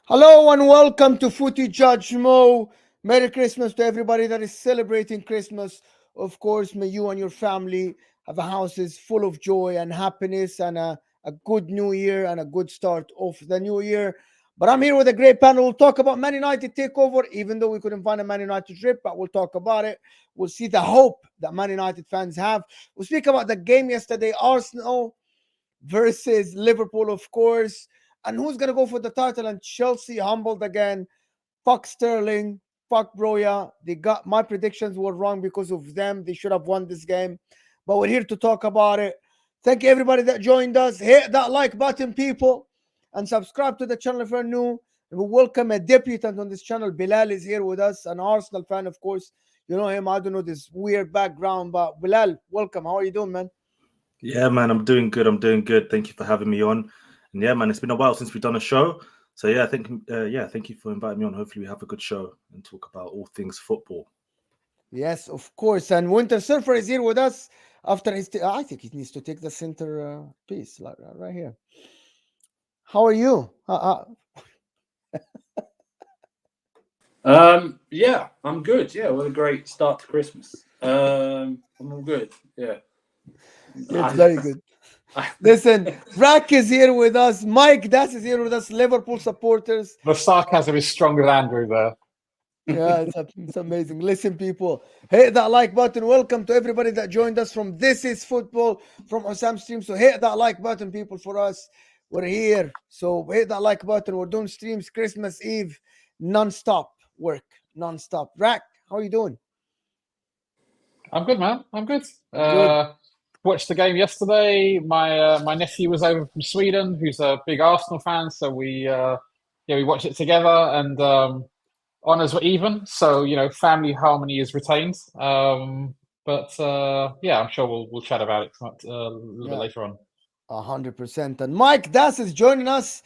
Hello and welcome to Footy Judge Mo. Merry Christmas to everybody that is celebrating Christmas. Of course, may you and your family have a houses full of joy and happiness and a good new year and a good start of the new year. But I'm here with a great panel. We'll talk about Man United takeover, even though we couldn't find a Man United trip, but we'll talk about it. We'll see the hope that Man United fans have. We'll speak about the game yesterday, Arsenal versus Liverpool, of course. And who's going to go for the title? And Chelsea humbled again. Fuck Sterling. Fuck Broya. They got my predictions were wrong because of them. They should have won this game. But we're here to talk about it. Thank you, everybody that joined us. Hit that like button, people, and subscribe to the channel if you're new. And we welcome a debutant on this channel. Bilal is here with us, an Arsenal fan, of course. You know him. I don't know this weird background, but Bilal, welcome. How are you doing, man? Yeah, man, I'm doing good. I'm doing good. Thank you for having me on. And yeah, man, it's been a while since we've done a show. So yeah, thank you for inviting me on. Hopefully, we have a good show and talk about all things football. Yes, of course. And Winter Surfer is here with us after his. I think he needs to take the center piece like right here. How are you? Yeah, I'm good. Yeah, what a great start to Christmas. I'm all good. Yeah. It's very good. Listen, Rack is here with us. Mike Das is here with us. Liverpool supporters. The sarcasm is stronger than Andrew there. Yeah, it's amazing. Listen, people, hit that like button. Welcome to everybody that joined us from This Is Football from Osam Stream. So hit that like button, people, for us. We're here. So hit that like button. We're doing streams Christmas Eve, non-stop work, non-stop. Rack, how are you doing? I'm good, man. I'm good. Good. Watched the game yesterday. My nephew was over from Sweden, who's a big Arsenal fan, so we watched it together, and honours were even. So family harmony is retained. But yeah, I'm sure we'll chat about it a little bit later on. 100%. And Mike Das is joining us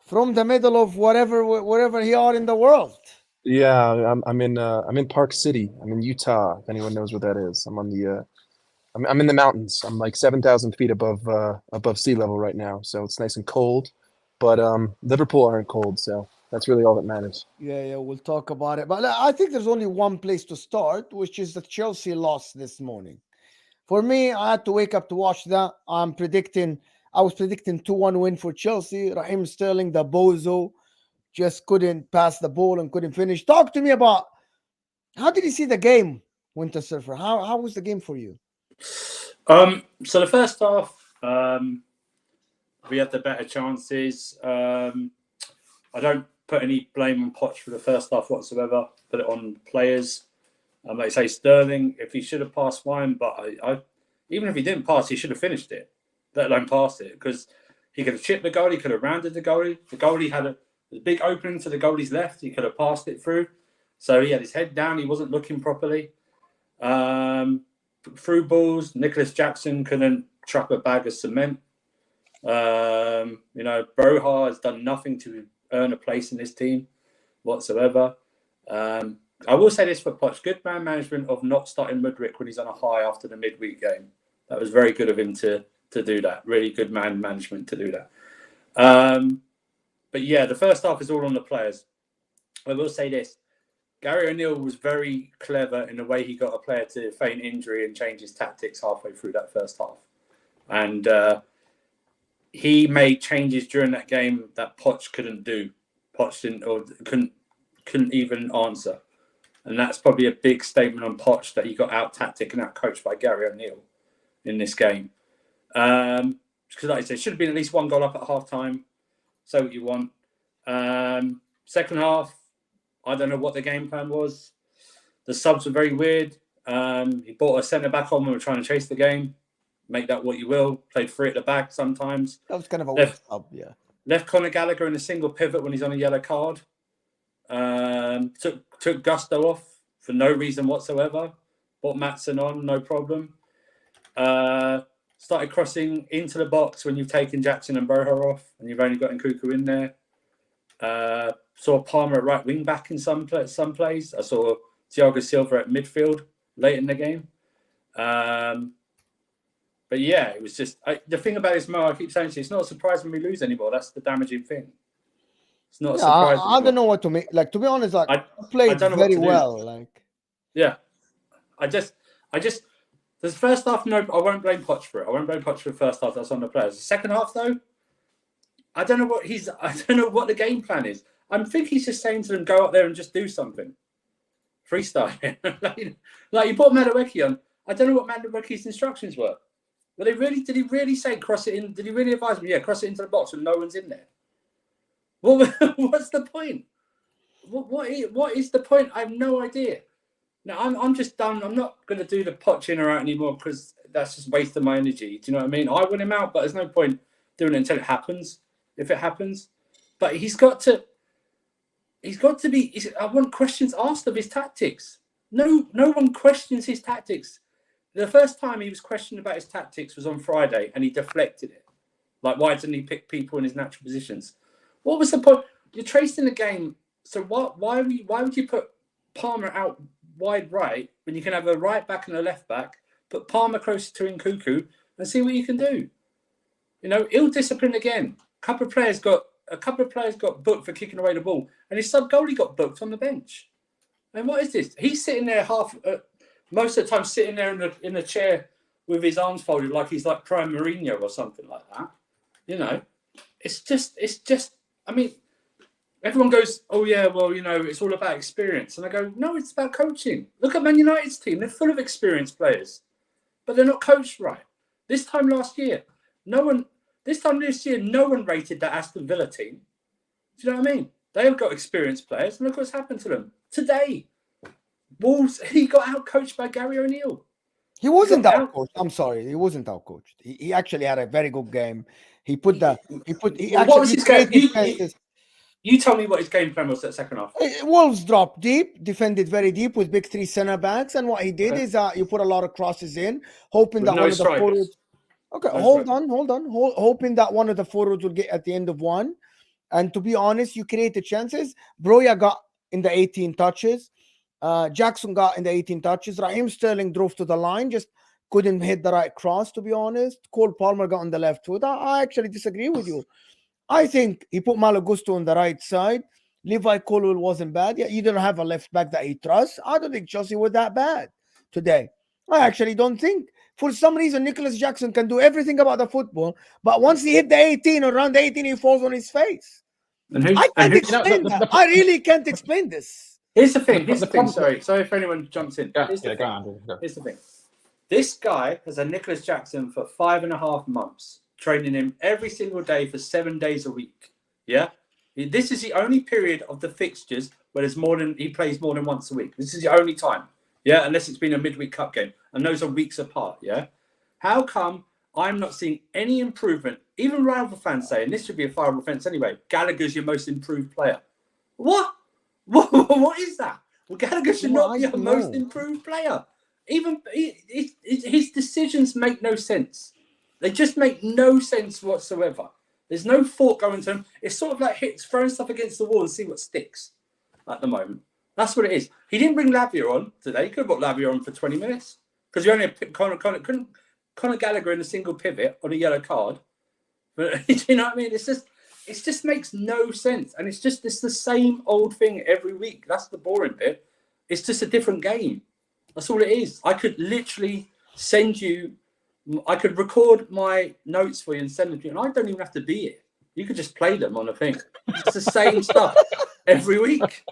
from the middle of wherever he are in the world. Yeah, I'm in Park City. I'm in Utah. If anyone knows where that is, I'm on the I'm in the mountains. I'm like 7,000 feet above sea level right now, so it's nice and cold. But Liverpool aren't cold, so that's really all that matters. Yeah, we'll talk about it. But I think there's only one place to start, which is the Chelsea loss this morning. For me, I had to wake up to watch that. I was predicting 2-1 win for Chelsea. Raheem Sterling, the bozo, just couldn't pass the ball and couldn't finish. Talk to me about how did you see the game, Winter Surfer? How was the game for you? So the first half, we had the better chances. I don't put any blame on Poch for the first half whatsoever. Put it on players. Like I say, Sterling, if he should have passed fine, but even if he didn't pass, he should have finished it, let alone passed it, because he could have chipped the goal, he could have rounded the goalie. The goalie had a big opening to the goalie's left. He could have passed it through. So he had his head down. He wasn't looking properly. Through balls, Nicholas Jackson couldn't truck a bag of cement. Broha has done nothing to earn a place in this team whatsoever. I will say this for Poch, good man management of not starting Mudryk when he's on a high after the midweek game. That was very good of him to do that. Really good man management to do that. But yeah, the first half is all on the players. I will say this. Gary O'Neill was very clever in the way he got a player to feign injury and change his tactics halfway through that first half. And he made changes during that game that Poch couldn't do. Poch didn't or couldn't even answer. And that's probably a big statement on Poch that he got out tactic and out coached by Gary O'Neill in this game. Because like I said, should have been at least one goal up at half time. So what you want. Second half, I don't know what the game plan was. The subs were very weird. He brought a centre back on when we were trying to chase the game. Make that what you will. Played free at the back sometimes. That was kind of a weird sub, yeah. Left Conor Gallagher in a single pivot when he's on a yellow card. Took Gusto off for no reason whatsoever. Brought Matson on, no problem. Started crossing into the box when you've taken Jackson and Broha off and you've only got Nkuku in there. Saw Palmer at right wing back in some plays. I saw Thiago Silva at midfield late in the game. But yeah, it was just the thing about this, Mo, I keep saying to you, it's not a surprise when we lose anymore. That's the damaging thing. It's not a Yeah, surprise. I don't know what to make. Like, to be honest, like, I played don't know what very to do. well. Like, Yeah, I just, the first half, no, I won't blame Poch for it. I won't blame Poch for the first half. That's on the players. The second half, though, I don't know what the game plan is. I think he's just saying to them, go out there and just do something. Freestyle. like you put Madueke on. I don't know what Madueke's instructions were. But did he really say cross it in? Did he really advise me? Yeah, cross it into the box when no one's in there. What's the point? What is the point? I have no idea. No, I'm just done. I'm not going to do the Poch in or out anymore because that's just wasting my energy. Do you know what I mean? I want him out, but there's no point doing it until it happens. If it happens, but he's got to be. I want questions asked of his tactics. No one questions his tactics. The first time he was questioned about his tactics was on Friday, and he deflected it. Like, why didn't he pick people in his natural positions? What was the point? You're tracing the game. So why would you put Palmer out wide right when you can have a right back and a left back? Put Palmer closer to Nkunku and see what you can do. You know, ill discipline again. A couple of players got booked for kicking away the ball, and his sub goalie got booked on the bench. And what is this? He's sitting there most of the time sitting there in the chair with his arms folded like he's like Prime Mourinho or something like that. You know, it's just. I mean, everyone goes, "Oh yeah, well, you know, it's all about experience," and I go, "No, it's about coaching. Look at Man United's team; they're full of experienced players, but they're not coached right." This time this year, no one rated that Aston Villa team. Do you know what I mean? They have got experienced players, and look what's happened to them today. Wolves, he got out-coached by Gary O'Neill. he wasn't out-coached. I'm sorry, he wasn't out-coached. He actually had a very good game. What was his game? You tell me what his game plan was that second half. Wolves dropped deep, defended very deep with big three centre backs, and what he did is you put a lot of crosses in, hoping that one of the forwards. Okay, hold on. Hoping that one of the forwards will get at the end of one. And to be honest, you created chances. Broya got in the 18 touches. Jackson got in the 18 touches. Raheem Sterling drove to the line, just couldn't hit the right cross, to be honest. Cole Palmer got on the left foot. I actually disagree with you. I think he put Malo Gusto on the right side. Levi Colwill wasn't bad. Yeah, you don't have a left back that he trusts. I don't think Chelsea were that bad today. I actually don't think. For some reason, Nicholas Jackson can do everything about the football, but once he hit the 18 or around the 18, he falls on his face. I can't explain that. I really can't explain this. Here's the thing. Sorry if anyone jumps in. Here's the thing. This guy has had Nicholas Jackson for 5.5 months, training him every single day for 7 days a week. Yeah? This is the only period of the fixtures where he plays more than once a week. This is the only time. Yeah, unless it's been a midweek cup game. And those are weeks apart, yeah? How come I'm not seeing any improvement? Even rival fans say, and this should be a fireable offence anyway, Gallagher's your most improved player. What? What is that? Well, Gallagher should not be your most improved player. Even his decisions make no sense. They just make no sense whatsoever. There's no thought going to him. It's sort of like throwing stuff against the wall and see what sticks at the moment. That's what it is. He didn't bring Lavia on today. He could have brought Lavia on for 20 minutes. Because you only had Conor Gallagher in a single pivot on a yellow card. But you know what I mean? It just makes no sense. And it's the same old thing every week. That's the boring bit. It's just a different game. That's all it is. I could literally I could record my notes for you and send them to you. And I don't even have to be here. You could just play them on a thing. It's the same stuff every week.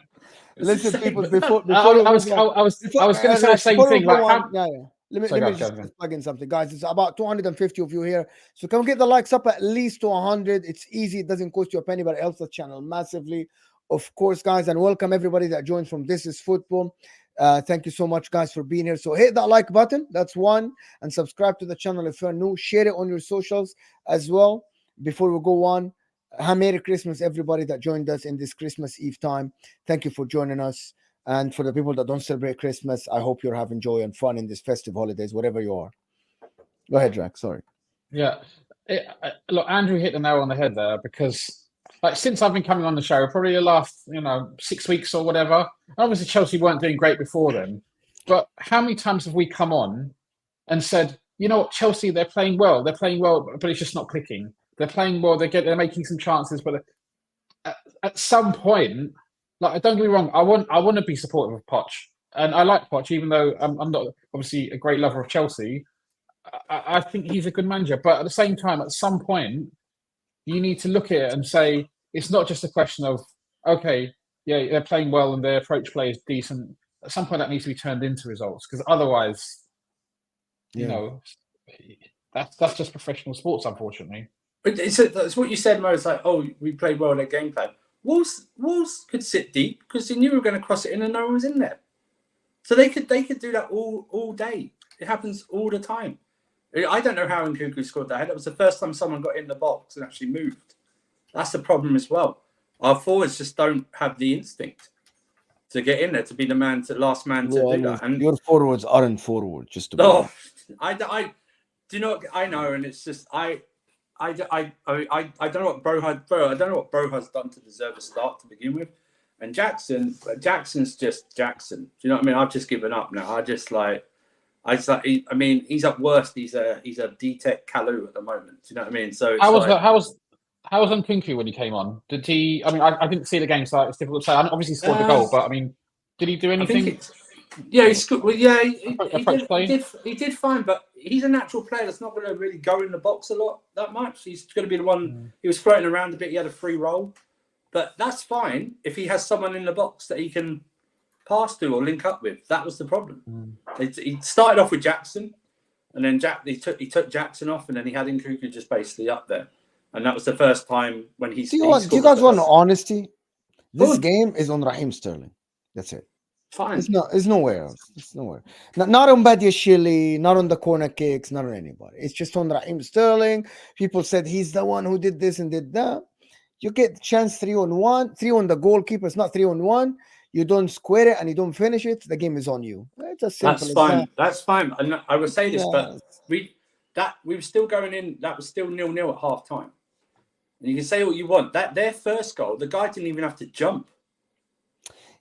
Listen, people, before I was going to say the same thing. Let me just plug in something, guys. It's about 250 of you here, so can we get the likes up at least to 100? It's easy. It doesn't cost you a penny, but it helps the channel massively, of course, guys. And welcome everybody that joins from This Is Football. Thank you so much, guys, for being here. So hit that like button. That's one, and subscribe to the channel if you're new. Share it on your socials as well. Before we go on, Merry Christmas, everybody that joined us in this Christmas Eve time. Thank you for joining us. And for the people that don't celebrate Christmas, I hope you're having joy and fun in these festive holidays, whatever you are. Go ahead, Drac. Sorry. Yeah. Look, Andrew hit the nail on the head there because, since I've been coming on the show, probably the last, 6 weeks or whatever, obviously Chelsea weren't doing great before then. But how many times have we come on and said, you know what, Chelsea, they're playing well, but it's just not clicking. They're playing well. They're making some chances, but at some point, like, don't get me wrong, I want to be supportive of Poch, and I like Poch, even though I'm not obviously a great lover of Chelsea. I think he's a good manager, but at the same time, at some point, you need to look at it and say it's not just a question of, okay, yeah, they're playing well and their approach play is decent. At some point, that needs to be turned into results, because otherwise, you know, that's just professional sports, unfortunately. But it's what you said, Mo. It's like, oh, we played well in their game plan. Wolves could sit deep because they knew we were going to cross it in and no one was in there. So they could do that all day. It happens all the time. I don't know how Nkunku scored that head. That was the first time someone got in the box and actually moved. That's the problem as well. Our forwards just don't have the instinct to get in there, to be the last man to do that. And your forwards aren't forward, just to be I do not. I know, and it's just I don't know what Bro I don't know what Bro has done to deserve a start to begin with. And Jackson's just Jackson. Do you know what I mean? I've just given up now. He's at worst. He's a D-Tech Kalu at the moment. Do you know what I mean? So how was Nkunku when he came on? Did he? I mean, I didn't see the game, so it's difficult to say. I obviously scored the goal, but I mean, did he do anything? He scored. Well, yeah, he did fine, but he's a natural player that's not going to really go in the box a lot that much. He's going to be the one. He was floating around a bit. He had a free roll, but that's fine if he has someone in the box that he can pass to or link up with. That was the problem. He started off with Jackson, and then he took Jackson off, and then he had Nkunku just basically up there, and that was the first time when he. Do you guys want honesty? This game is on Raheem Sterling. That's it. Fine. It's nowhere else. It's nowhere. Not on Badiashile, not on the corner kicks, not on anybody. It's just on Raheem Sterling. People said he's the one who did this and did that. You get the chance 3-on-1, 3 on the goalkeeper. It's not 3-on-1. You don't square it and you don't finish it. The game is on you. It's as simple as that. That's fine. And I would say this, but we were still going in. That was still 0-0 at half time. And you can say what you want. That their first goal, the guy didn't even have to jump.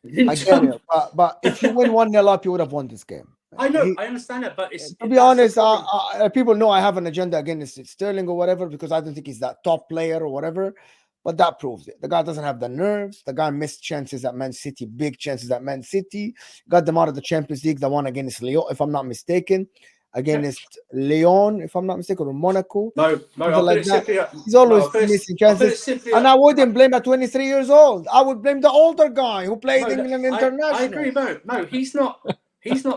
I get it, but if you win 1-0 up, you would have won this game. I know, I understand that, but to be honest, people know I have an agenda against Sterling or whatever because I don't think he's that top player or whatever. But that proves it. The guy doesn't have the nerves. The guy missed chances at Man City, big chances at Man City. Got them out of the Champions League. The one against Lyon, if I'm not mistaken. Against Lyon, if I'm not mistaken, or Monaco. No, like that. He's always missing chances. And I wouldn't blame at 23 years old. I would blame the older guy who played England international. I agree, Mo. He's not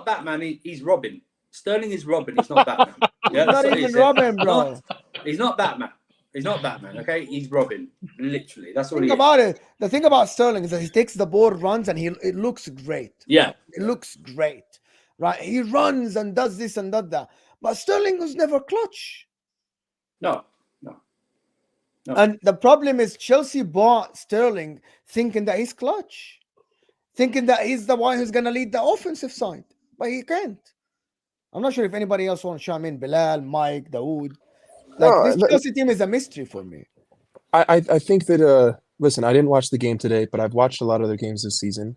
Batman. He's Robin. Sterling is Robin. He's not Batman. Yeah, not even Robin, bro. He's not Batman. He's not Batman, okay? He's Robin, literally. That's what he is. Think about it. The thing about Sterling is that he takes the ball, runs, and it looks great. Yeah. It looks great, right? He runs and does this and that. But Sterling was never clutch. No. And the problem is Chelsea bought Sterling thinking that he's clutch, thinking that he's the one who's going to lead the offensive side. But he can't. I'm not sure if anybody else wants to chime in. Bilal, Mike, Dawood. This Chelsea team is a mystery for me. I think that listen, I didn't watch the game today, but I've watched a lot of other games this season.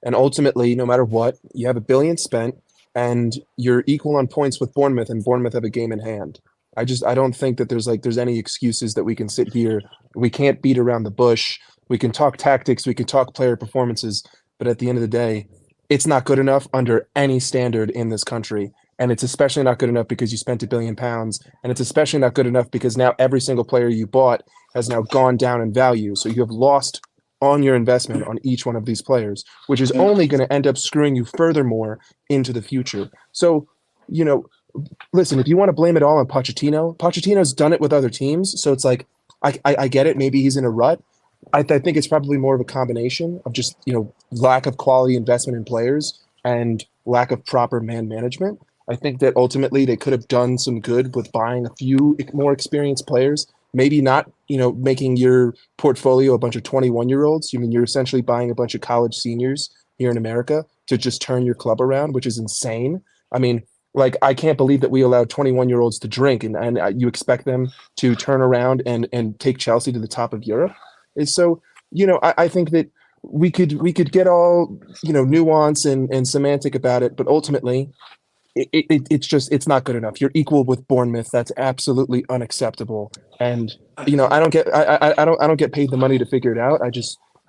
And ultimately, no matter what, you have $1 billion spent and you're equal on points with Bournemouth, and Bournemouth have a game in hand. I don't think that there's any excuses that we can sit here. We can't beat around the bush. We can talk tactics, we can talk player performances, but at the end of the day, it's not good enough under any standard in this country. And it's especially not good enough because you spent £1 billion. And it's especially not good enough because now every single player you bought has now gone down in value. So you have lost on your investment on each one of these players, which is only going to end up screwing you furthermore into the future. So, listen, if you want to blame it all on Pochettino's done it with other teams. So it's like, I get it. Maybe he's in a rut. I think it's probably more of a combination of just, lack of quality investment in players and lack of proper man management. I think that ultimately they could have done some good with buying a few more experienced players, maybe not, making your portfolio a bunch of 21-year-olds. You're essentially buying a bunch of college seniors here in America to just turn your club around, which is insane. I mean, I can't believe that we allowed 21-year-olds to drink and you expect them to turn around and take Chelsea to the top of Europe. And so, I think that we could get all, nuance and semantic about it, but ultimately it's not good enough. You're equal with Bournemouth. That's absolutely unacceptable. And I don't get paid the money to figure it out.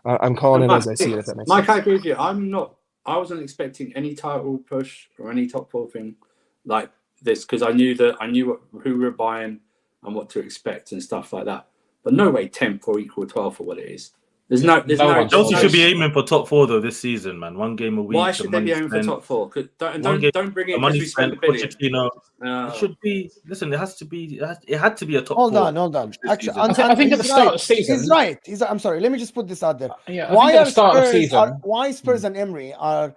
I'm calling it as I see it. If that makes Mike, sense. I agree with you. I wasn't expecting any title push or any top 4 thing like this because I knew who we were buying and what to expect and stuff like that. But no way 10th or equal 12th for what it is. There's no. Chelsea should be aiming for top 4 though this season, man. 1 game a week. Why should they be aiming for top 4? Don't bring in money because we spent spent. $1 billion. It should be. Listen, it has to be. It had to be a top 4. Hold on. Actually, I think at the start of the season, he's right. I'm sorry. Let me just put this out there. Yeah, why Spurs and Emery are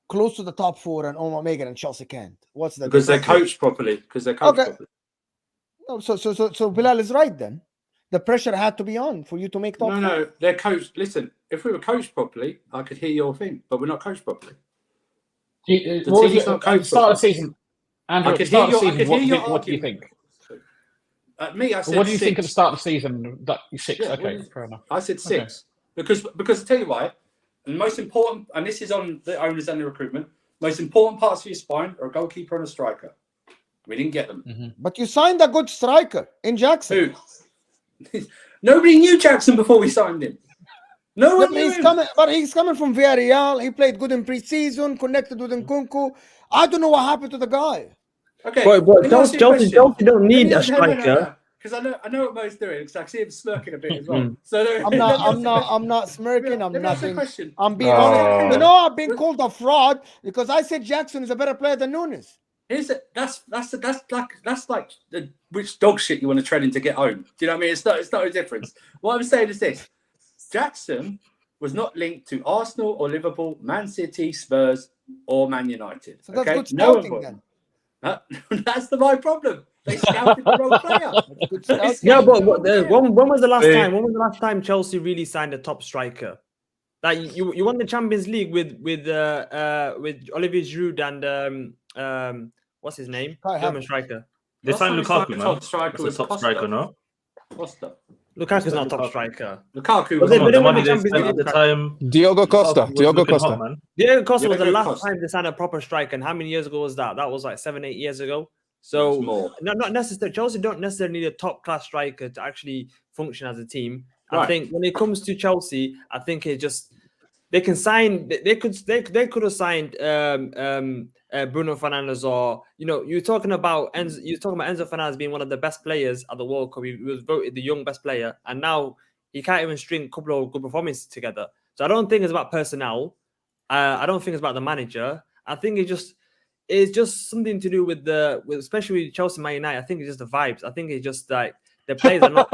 close to the top 4 and Omega and Chelsea can't? What's the because they're coached properly. No, so Bilal is right then. The pressure had to be on for you to make top 4. No, they're coached. Listen, if we were coached properly, I could hear your thing, but we're not coached properly. At the start of the season, Andrew, at the start of the season, what do you think? Me, I said what do you 6. think at the start of the season? That 6, Yeah, okay, fair enough. I said 6 because I tell you why. The most important, and this is on the owners and the recruitment, most important parts of your spine are a goalkeeper and a striker. We didn't get them. Mm-hmm. But you signed a good striker in Jackson. Who? Nobody knew Jackson before we signed him. No one knew him. He's coming from Villarreal. He played good in pre-season, connected with Nkunku. I don't know what happened to the guy. Okay, but Chelsea don't need a striker. Because I know what Mo's doing. Because I see him smirking a bit as well. So I'm not smirking. I'm nothing. I'm being honest. honest. I've been called a fraud because I said Jackson is a better player than Nunes. That's like which dog shit you want to tread in to get home. Do you know what I mean? It's not a difference. What I'm saying is this: Jackson was not linked to Arsenal or Liverpool, Man City, Spurs, or Man United. So that's good no scouting then. That's my problem. They scouted the wrong player. Yeah, but when was the last time? When was the last time Chelsea really signed a top striker? Like you won the Champions League with Olivier Giroud and what's his name? German striker. They signed Lukaku, man. Top striker was a top striker, no? Costa. Lukaku's not a top striker. Lukaku was the money they spent at the time. Diogo Costa. Diogo Costa was the last time they signed a proper striker. And how many years ago was that? That was like 7-8 years ago. So not necessarily. Chelsea don't necessarily need a top class striker to actually function as a team. Right. I think when it comes to Chelsea, I think it just they can sign. They could have signed Bruno Fernandes, or you're talking about Enzo Fernandes being one of the best players at the World Cup. He was voted the young best player, and now he can't even string a couple of good performances together. So I don't think it's about personnel. I don't think it's about the manager. I think it's just something to do with especially with Chelsea, Man United. I think it's just the vibes. I think it's just like the players are not.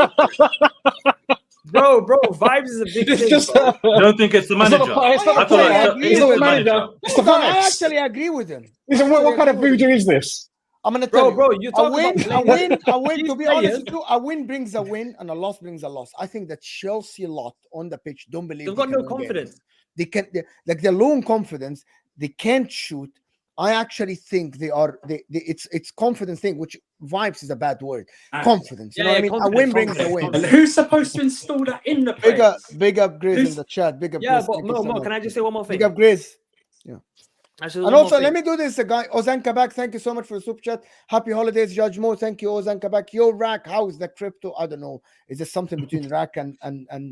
Bro, vibes is a big thing. I don't think it's the manager. It's not the manager. I actually agree with him. Listen, what kind of voodoo is this? I'm gonna tell you. You're talking a win. To be honest with you, a win brings a win, and a loss brings a loss. I think the Chelsea lot on the pitch don't believe they've got no confidence. They can't. They're low in confidence. They can't shoot. I actually think they are. It's confidence thing, which vibes is a bad word. Confidence. You know what I mean? A win brings a win. And who's supposed to install that in the players? Big up Grizz in the chat. Big up. Yeah, Grizz. but Mo, can I just say one more thing? Big up Grizz. Yeah. And also, let me do this, guy. Ozan Kabak, thank you so much for the super chat. Happy holidays, Judge Mo. Thank you, Ozan Kabak. Yo, Rack, how is the crypto? I don't know. Is there something between Rack and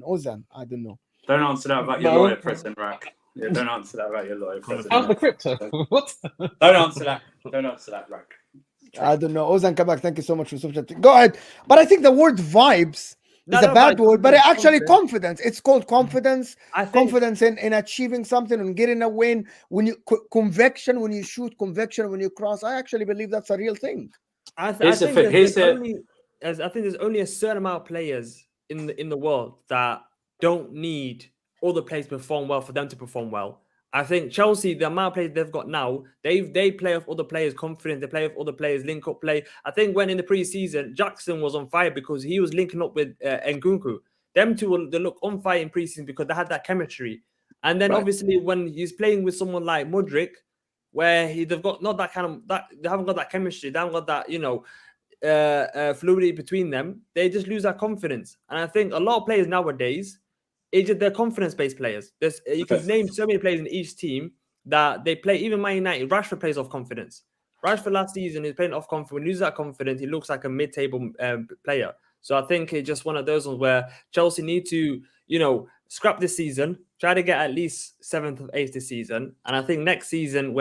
Ozan? I don't know. Don't answer that about your lawyer, President Rack. Yeah, don't answer that about your lawyer, President. How's the crypto? What? Don't answer that, Rack. I don't know. Ozan Kabak, thank you so much for the super chat. Go ahead. But I think the word vibes is a bad word, but actually confidence. It's called confidence. Confidence in achieving something and getting a win. When you conviction, when you shoot, conviction, when you cross. I actually believe that's a real thing. I think there's only a certain amount of players in the world that don't need all the players perform well for them to perform well. I think Chelsea, the amount of players they've got now, they play off other players' confidence. They play off other players' link-up play. I think when in the pre-season, Jackson was on fire because he was linking up with Nkunku. Them two, they look on fire in pre-season because they had that chemistry. And then obviously when he's playing with someone like Mudryk, where they've got not that kind of that, they haven't got that chemistry, they haven't got that fluidity between them. They just lose that confidence. And I think a lot of players nowadays, they're confidence-based players. You can name so many players in each team that they play. Even Man United, Rashford plays off confidence. Rashford last season is playing off confidence. When he loses that confidence, he looks like a mid-table player. So I think it's just one of those ones where Chelsea need to, scrap this season, try to get at least 7th or 8th this season, and I think next season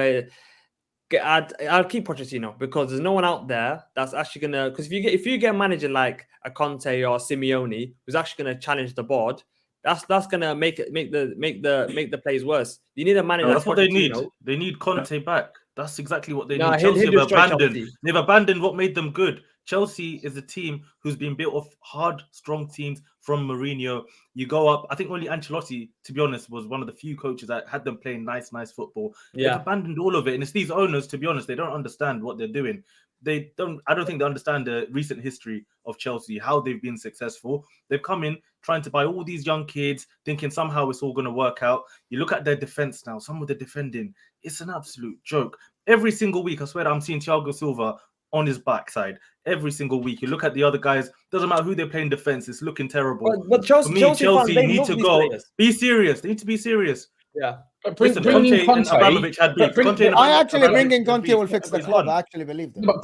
I'll keep Pochettino because there's no one out there that's actually gonna. Because if you get a manager like a Conte or Simeone who's actually gonna challenge the board, that's gonna make the plays worse. You need a manager. No, that's what they need. Pochettino. They need Conte back. That's exactly what they No, need. he'll Chelsea have destroy abandoned. Chelsea. They've abandoned what made them good. Chelsea is a team who's been built off hard, strong teams from Mourinho. You go up. I think only Ancelotti, to be honest, was one of the few coaches that had them playing nice football. Yeah. They've abandoned all of it, and it's these owners. To be honest, they don't understand what they're doing. I don't think they understand the recent history of Chelsea, how they've been successful. They've come in trying to buy all these young kids, thinking somehow it's all going to work out. You look at their defense now. Some of the defending, it's an absolute joke. Every single week, I swear, I'm seeing Thiago Silva on his backside. Every single week, you look at the other guys. Doesn't matter who they're playing defense. It's looking terrible. But Chelsea, For me, Chelsea fans, they need love to these go. players. Be serious. They need to be serious. Yeah. Listen, Conte and Abramovich had beef. I actually bringing Conte will fix the club. I actually believe that. But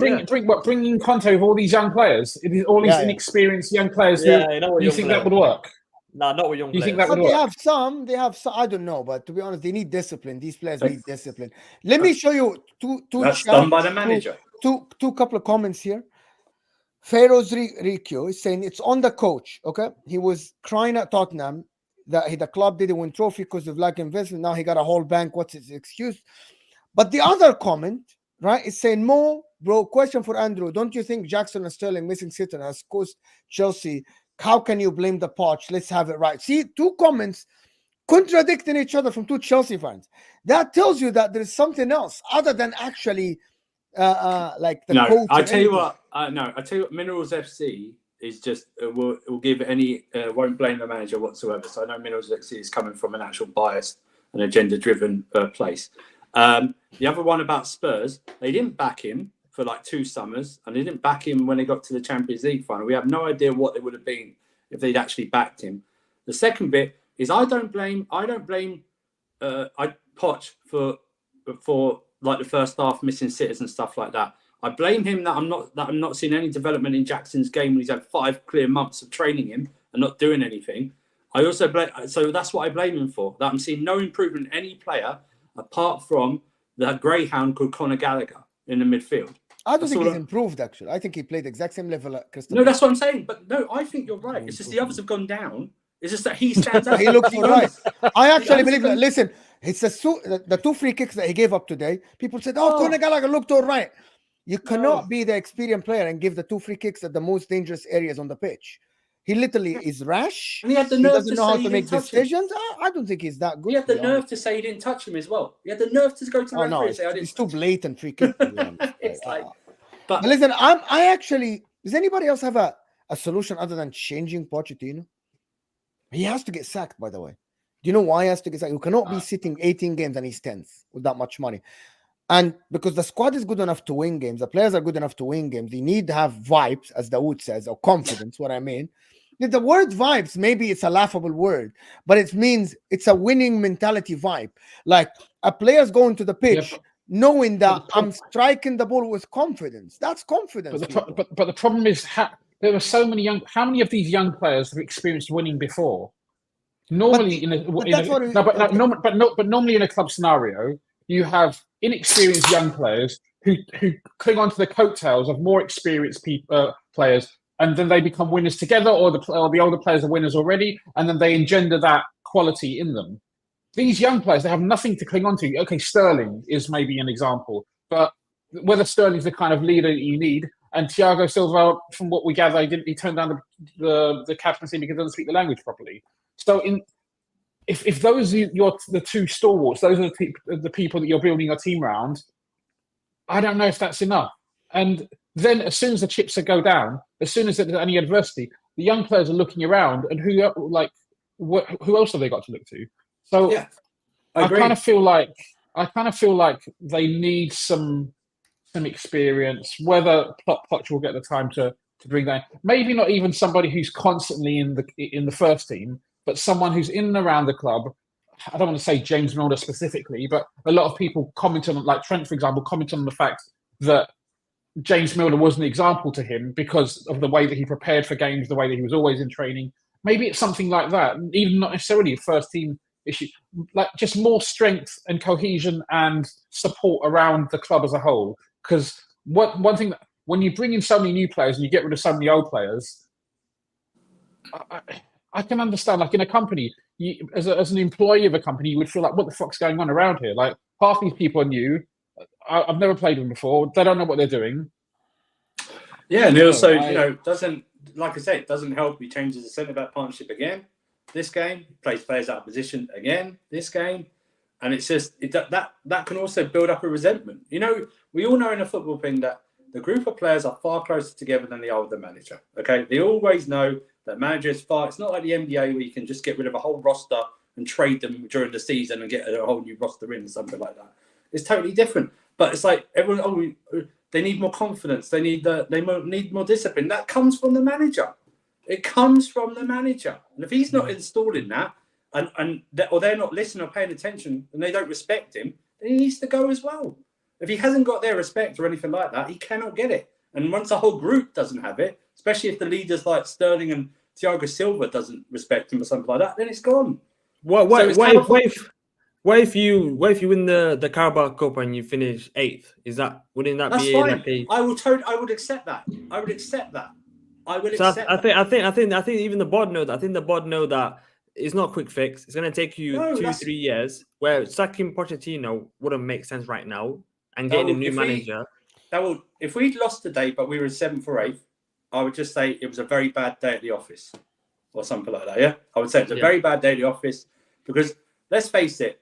bringing Conte with all these young players, all these inexperienced young players you think that would work? No, not with young players. You think that would But work? they have some. I don't know, but to be honest, they need discipline. These players need discipline. Let me show you two. That's done by the manager. Two couple of comments here. Pharaoh's Rikyo is saying it's on the coach. Okay, he was crying at Tottenham that the club didn't win trophy because of lack of investment. Now he got a whole bank. What's his excuse? But the other comment, right, is saying, Mo, bro, question for Andrew. Don't you think Jackson and Sterling missing City has cost Chelsea? How can you blame the Poch? Let's have it right. See, two comments contradicting each other from two Chelsea fans. That tells you that there's something else other than actually like the coach. I tell you what. Minerals FC is just will give any won't blame the manager whatsoever. So I know Minerals FC is coming from an actual biased and agenda-driven place. The other one about Spurs, they didn't back him for like 2 summers, and they didn't back him when they got to the Champions League final. We have no idea what they would have been if they'd actually backed him. The second bit is I don't blame Poch for like the first half missing sitters and stuff like that. I blame him that I'm not seeing any development in Jackson's game when he's had 5 clear months of training him and not doing anything. I also so that's what I blame him for. That I'm seeing no improvement in any player apart from the greyhound called Conor Gallagher in the midfield. I don't think he's improved, actually. I think he played the exact same level at Crystal. No, that's what I'm saying. But no, I think you're right. It's just the others have gone down. It's just that he stands out. He looks all right. I actually believe that. Listen, it's the 2 free kicks that he gave up today. People said, Conor Gallagher looked all right. You cannot be the experienced player and give the 2 free kicks at the most dangerous areas on the pitch. He literally is rash. And he had the nerve doesn't to know how say to he make didn't touch decisions. I don't think he's that good. He had the nerve to say he didn't touch him as well. He had the nerve to go to the referee and say, I didn't. It's too blatant free kick. It's like, but listen, I actually. Does anybody else have a solution other than changing Pochettino? He has to get sacked, by the way. Do you know why he has to get sacked? You cannot be sitting 18 games and he's 10th with that much money. And because the squad is good enough to win games, the players are good enough to win games, they need to have vibes, as Dawood says, or confidence, what I mean. The word vibes, maybe it's a laughable word, but it means it's a winning mentality vibe. Like a player's going to the pitch knowing that I'm striking the ball with confidence. That's confidence. But the problem is there are so many how many of these young players have experienced winning before? Normally, normally in a club scenario, you have inexperienced young players who cling onto the coattails of more experienced players, and then they become winners together, or the older players are winners already, and then they engender that quality in them. These young players, they have nothing to cling on to. Okay, Sterling is maybe an example, but whether Sterling's the kind of leader that you need, and Thiago Silva, from what we gather, he turned down the captaincy because he doesn't speak the language properly. So if those are the 2 stalwarts, those are the people that you're building your team around, I don't know if that's enough. And then as soon as the chips go down, as soon as there's any adversity, the young players are looking around, and who else have they got to look to? So I kind of feel like they need some experience. Whether Poch will get the time to bring that, maybe not even somebody who's constantly in the first team, but someone who's in and around the club. I don't want to say James Milner specifically, but a lot of people comment on, like Trent, for example, comment on the fact that James Milner was an example to him because of the way that he prepared for games, the way that he was always in training. maybe it's something like that. Even not necessarily a first team issue, like just more strength and cohesion and support around the club as a whole. Because one thing that when you bring in so many new players and you get rid of so many old players, I can understand. Like in a company, as an employee of a company, you would feel like, what the fuck's going on around here? Like half these people are new. I've never played them before. They don't know what they're doing. Yeah, and also, doesn't, like I said, it doesn't help. He changes the centre-back partnership again this game, plays players out of position again this game. And it's just, that can also build up a resentment. We all know in a football thing that the group of players are far closer together than they are with the manager, okay? They always know that manager is far, it's not like the NBA where you can just get rid of a whole roster and trade them during the season and get a whole new roster in or something like that. It's totally different. But it's like everyone, they need more confidence. They need more discipline. That comes from the manager. It comes from the manager. And if he's not installing that, or they're not listening or paying attention, and they don't respect him, then he needs to go as well. If he hasn't got their respect or anything like that, he cannot get it. And once a whole group doesn't have it, especially if the leaders like Sterling and Thiago Silva doesn't respect him or something like that, then it's gone. What if you win the Carabao Cup and you finish 8th? Wouldn't that That's be fine. like a? I would accept that. I would accept that. I think even the board know that. I think the board know that it's not a quick fix. It's going to take you 2-3 years. Where sacking Pochettino wouldn't make sense right now, and getting a new manager. If we'd lost today, but we were in 7th or 8th, I would just say it was a very bad day at the office, or something like that. Yeah, I would say it's a very bad day at the office because let's face it,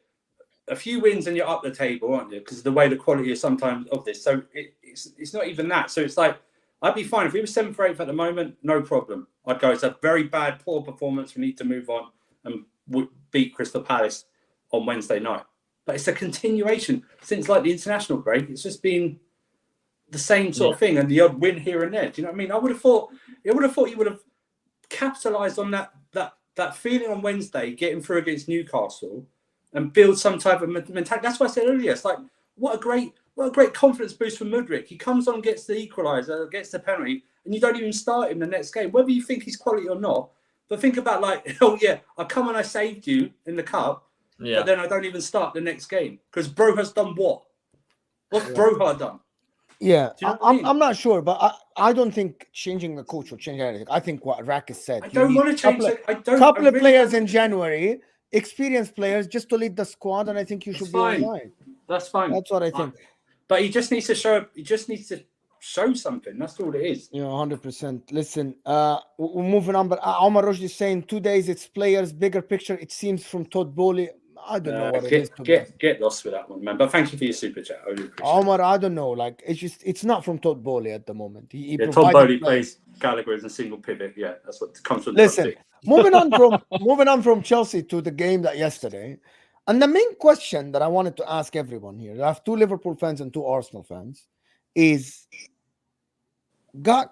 a few wins and you're up the table, aren't you? Because the way the quality is sometimes of this, so it's not even that. So it's like I'd be fine if we were 7th or 8th at the moment, no problem. I'd go. It's a very bad, poor performance. We need to move on and beat Crystal Palace on Wednesday night. But it's a continuation since like the international break. It's just been the same sort of thing, and the odd win here and there. Do you know what I mean? I would have thought you would have capitalised on that feeling on Wednesday, getting through against Newcastle, and build some type of mentality. That's what I said earlier. It's like what a great confidence boost for Mudryk. He comes on, gets the equaliser, gets the penalty, and you don't even start him the next game, whether you think he's quality or not. But think about like, oh yeah, I come and I saved you in the cup, but then I don't even start the next game because Bro has done what? What's Broha done? Yeah, I'm not sure, but I don't think changing the coach will change anything. I think what Rack has said. I don't want to change it. Couple of players in January, experienced players, just to lead the squad, and I think you should be all right. That's fine. That's what I think. But he just needs to show. He just needs to show something. That's all it is. 100%. Listen, we're moving on. But Omar Rushdie is saying 2 days. It's players, bigger picture. It seems from Todd Bowley. I don't know what it is. Get lost with that one, man. But thank you for your super chat. I really appreciate Omar, I don't know. Like it's not from Todd Bowley at the moment. Todd Bowley plays Gallagher as a single pivot. Yeah, that's what comes from. Listen, moving on from Chelsea to the game that yesterday, and the main question that I wanted to ask everyone here. I have 2 Liverpool fans and 2 Arsenal fans. Is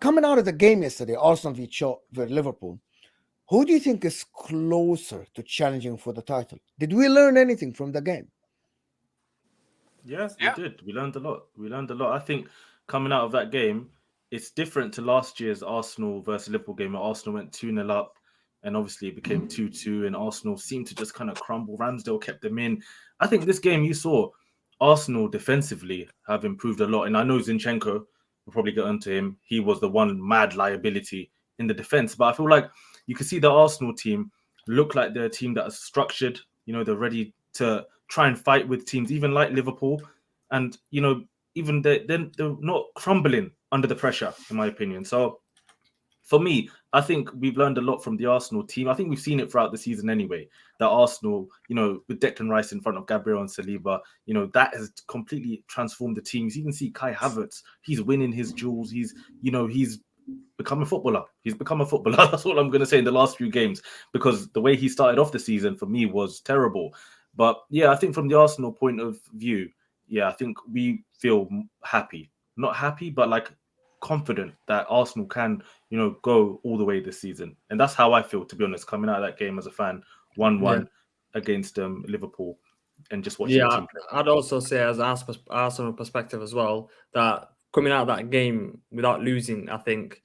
coming out of the game yesterday, Arsenal v Liverpool. Who do you think is closer to challenging for the title? Did we learn anything from the game? Yes, we did. We learned a lot. I think coming out of that game, it's different to last year's Arsenal versus Liverpool game where Arsenal went 2-0 up and obviously it became 2-2 and Arsenal seemed to just kind of crumble. Ramsdale kept them in. I think this game you saw Arsenal defensively have improved a lot. And I know Zinchenko, we'll probably get onto him. He was the one mad liability in the defense. But I feel like you can see the Arsenal team look like they're a team that is structured. They're ready to try and fight with teams, even like Liverpool. And, even they're not crumbling under the pressure, in my opinion. So for me, I think we've learned a lot from the Arsenal team. I think we've seen it throughout the season anyway, that Arsenal, with Declan Rice in front of Gabriel and Saliba, that has completely transformed the teams. You can see Kai Havertz, he's winning his duels. He's become a footballer. He's become a footballer. That's all I'm going to say in the last few games, because the way he started off the season for me was terrible. But yeah, I think from the Arsenal point of view, I think we feel happy. Not happy, but like confident that Arsenal can, go all the way this season. And that's how I feel, to be honest, coming out of that game as a fan, 1-1 against Liverpool and just watching the team play. I'd also say as an Arsenal perspective as well, that coming out of that game without losing, I think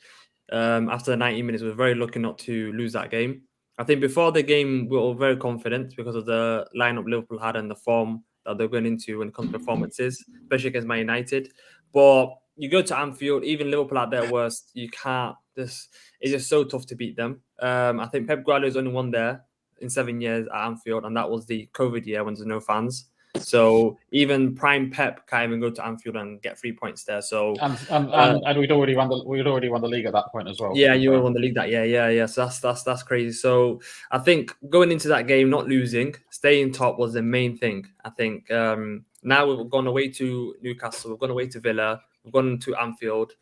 after the 90 minutes, we were very lucky not to lose that game. I think before the game, we were all very confident because of the lineup Liverpool had and the form that they're going into when it comes to performances, especially against Man United. But you go to Anfield, even Liverpool at their worst, you can't. It's just so tough to beat them. I think Pep Guardiola's only won there in 7 years at Anfield, and that was the COVID year when there's no fans. So even prime Pep can't even go to Anfield and get 3 points there. So and we'd already won the league at that point as well. yeah, you won the league that year. Yeah. So that's crazy. So I think going into that game, not losing, staying top was the main thing. I think now we've gone away to Newcastle, we've gone away to Villa, we've gone to Anfield.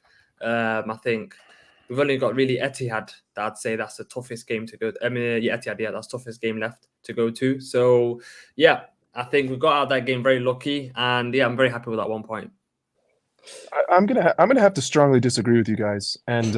I think we've only got really Etihad. That I'd say that's the toughest game to go. Etihad, that's the toughest game left to go to. So yeah, I think we got out of that game very lucky, and yeah, I'm very happy with that 1 point. I'm gonna have to strongly disagree with you guys. And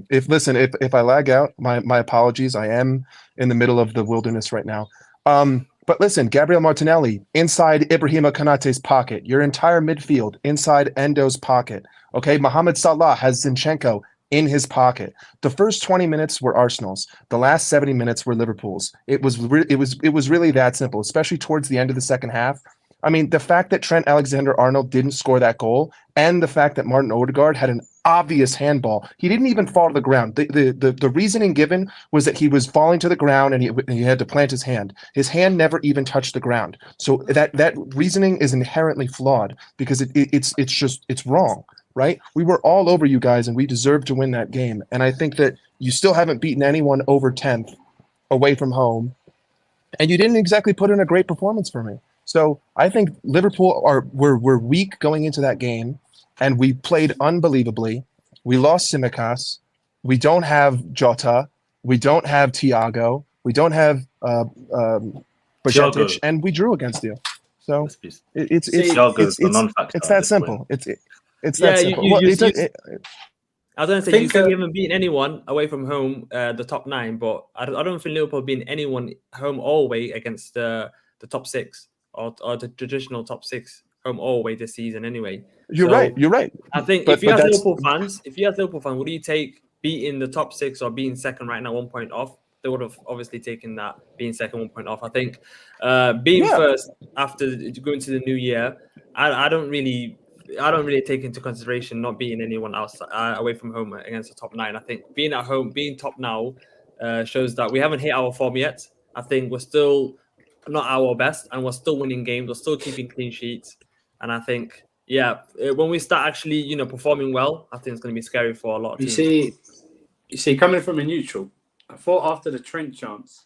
if I lag out, my apologies. I am in the middle of the wilderness right now. But listen, Gabriel Martinelli inside Ibrahima Konate's pocket. Your entire midfield inside Endo's pocket. Okay, Mohamed Salah has Zinchenko in his pocket. The first 20 minutes were Arsenal's. The last 70 minutes were Liverpool's. It was really that simple, especially towards the end of the second half. I mean, the fact that Trent Alexander-Arnold didn't score that goal, and the fact that Martin Odegaard had an obvious handball. He didn't even fall to the ground. The reasoning given was that he was falling to the ground and he had to plant his hand. His hand never even touched the ground. So that reasoning is inherently flawed because it's wrong, right? We were all over you guys and we deserved to win that game. And I think that you still haven't beaten anyone over 10th away from home, and you didn't exactly put in a great performance for me. So I think Liverpool were weak going into that game, and we played unbelievably. We lost Tsimikas. We don't have Jota. We don't have Thiago. We don't have Bajcetic, and we drew against you. So it's that simple. It's that simple. I don't think you haven't beaten anyone away from home, the top 9, but I don't think Liverpool have beaten anyone home or away against the top 6 or the traditional top 6 home or away this season. Anyway, you're right. I think if you have Liverpool fans, would you take beating the top 6 or being second right now 1 point off? They would have obviously taken that being second 1 point off. I think being first after going to the new year, I don't really take into consideration not beating anyone else away from home against the top 9. I think being at home, being top now, shows that we haven't hit our form yet. I think we're still not our best, and we're still winning games. We're still keeping clean sheets, and I think, when we start actually, performing well, I think it's going to be scary for a lot of teams. You see, coming from a neutral, I thought after the Trent chance,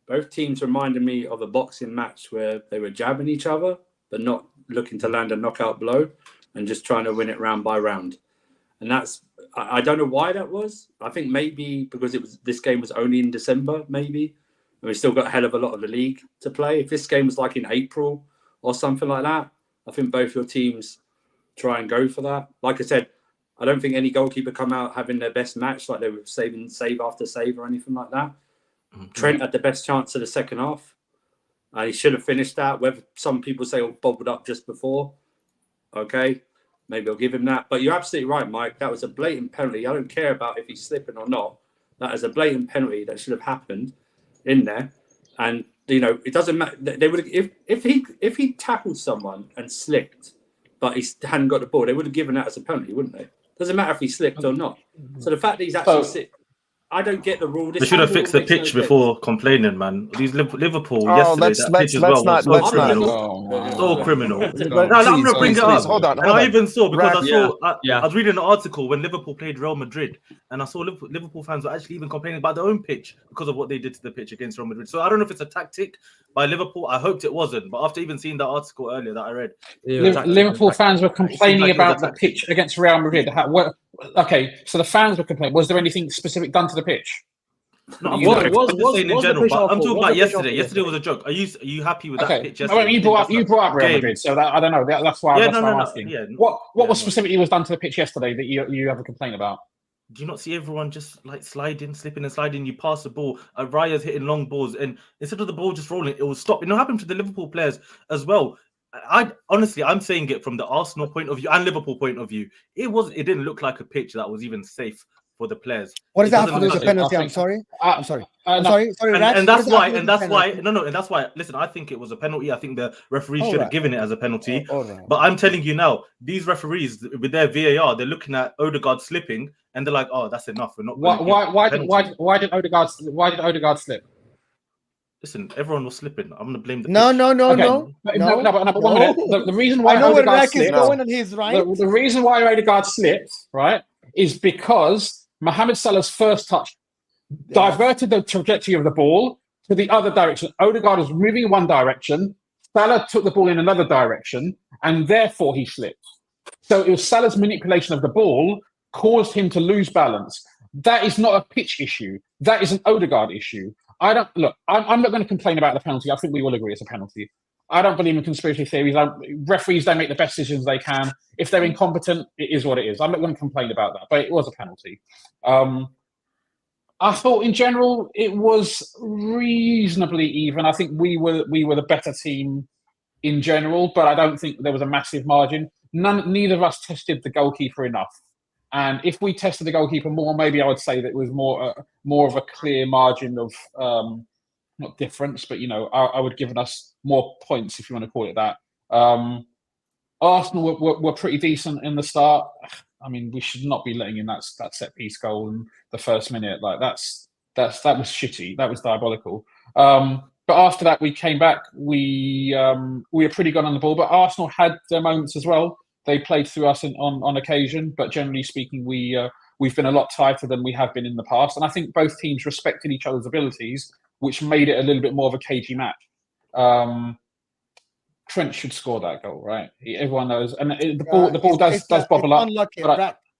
both teams reminded me of a boxing match where they were jabbing each other, but not looking to land a knockout blow, and just trying to win it round by round. And I don't know why that was. I think maybe because this game was only in December, maybe. And we still got a hell of a lot of the league to play. If this game was like in April or something like that, I think both your teams try and go for that. Like I said, I don't think any goalkeeper come out having their best match, like they were saving save after save or anything like that. Mm-hmm. Trent had the best chance of the second half. He should have finished that. Whether some people say bobbled up just before, okay, maybe I'll give him that. But you're absolutely right, Mike. That was a blatant penalty. I don't care about if he's slipping or not. That is a blatant penalty that should have happened in there. And it doesn't matter. They would if he tackled someone and slipped, but he hadn't got the ball, they would have given that as a penalty, wouldn't they? Doesn't matter if he slipped or not. So the fact that he's actually slipped, I don't get the rule. They should have fixed the pitch before complaining, man. These Liverpool yesterday, that pitch as well was so criminal. So criminal. I'm not bringing it up. Hold on. I even saw, because I was reading an article when Liverpool played Real Madrid, and I saw Liverpool fans were actually even complaining about their own pitch because of what they did to the pitch against Real Madrid. So I don't know if it's a tactic by Liverpool. I hoped it wasn't, but after even seeing that article earlier that I read, Liverpool fans were complaining about the pitch against Real Madrid. Okay, so the fans were complaining. Was there anything specific done to the pitch? No, I'm just saying in general, but I'm talking about yesterday. Yesterday was a joke. Are you happy with that pitch yesterday? You brought up Real Madrid, so I don't know. That's why I'm asking. Yeah, what specifically was done to the pitch yesterday that you have a complaint about? Do you not see everyone just like slipping and sliding? You pass the ball, Raya's hitting long balls, and instead of the ball just rolling, it will stop. It happened to the Liverpool players as well. I'm saying it from the Arsenal point of view and Liverpool point of view. It didn't look like a pitch that was even safe for the players. What does It that have doesn't to do with look the like- penalty? I I'm think- sorry. Uh, I'm sorry. uh, I'm no, sorry. Rach, and what that's does that why, have to do and with that's the why, penalty? and that's why. Listen, I think it was a penalty. I think the referees All should have right. given it as a penalty. All right. But I'm telling you now, these referees with their VAR, they're looking at Odegaard slipping, and they're like, "Oh, that's enough. We're not." Gonna give Why did Odegaard slip? Listen, everyone was slipping. I'm gonna blame the No, pitch. no, no, Okay. no. But 1 minute. The reason why I know where Odegaard Rack is slipped, going, and he's right. the reason why Odegaard slipped, right, is because Mohamed Salah's first touch diverted the trajectory of the ball to the other direction. Odegaard was moving in one direction. Salah took the ball in another direction, and therefore he slipped. So it was Salah's manipulation of the ball caused him to lose balance. That is not a pitch issue. That is an Odegaard issue. I'm not going to complain about the penalty. I think we all agree it's a penalty. I don't believe in conspiracy theories. Referees don't make the best decisions they can. If they're incompetent, it is what it is. I'm not going to complain about that, but it was a penalty. I thought in general it was reasonably even. I think we were the better team in general, but I don't think there was a massive margin. Neither of us tested the goalkeeper enough. And if we tested the goalkeeper more, maybe I would say that it was more of a clear margin of not difference, but I would have given us more points, if you want to call it that. Arsenal were pretty decent in the start. I mean, we should not be letting in that set piece goal in the first minute. Like that was shitty. That was diabolical. But after that, we came back. We were pretty good on the ball, but Arsenal had their moments as well. They played through us on occasion, but generally speaking, we've been a lot tighter than we have been in the past. And I think both teams respected each other's abilities, which made it a little bit more of a cagey match. Trent should score that goal, right? Everyone knows, and the ball does bobble up. Unlucky,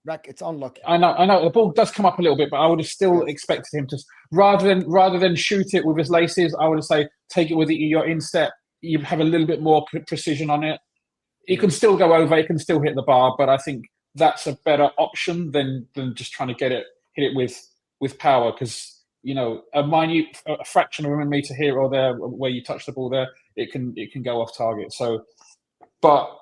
Rack, it's unlucky. I know the ball does come up a little bit, but I would have still expected him to, rather than shoot it with his laces, I would have say take it with your instep. You have a little bit more precision on it. It can still go over. It can still hit the bar, but I think that's a better option than just trying to hit it with power, because a fraction of a millimeter here or there where you touch the ball there, it can go off target. So, but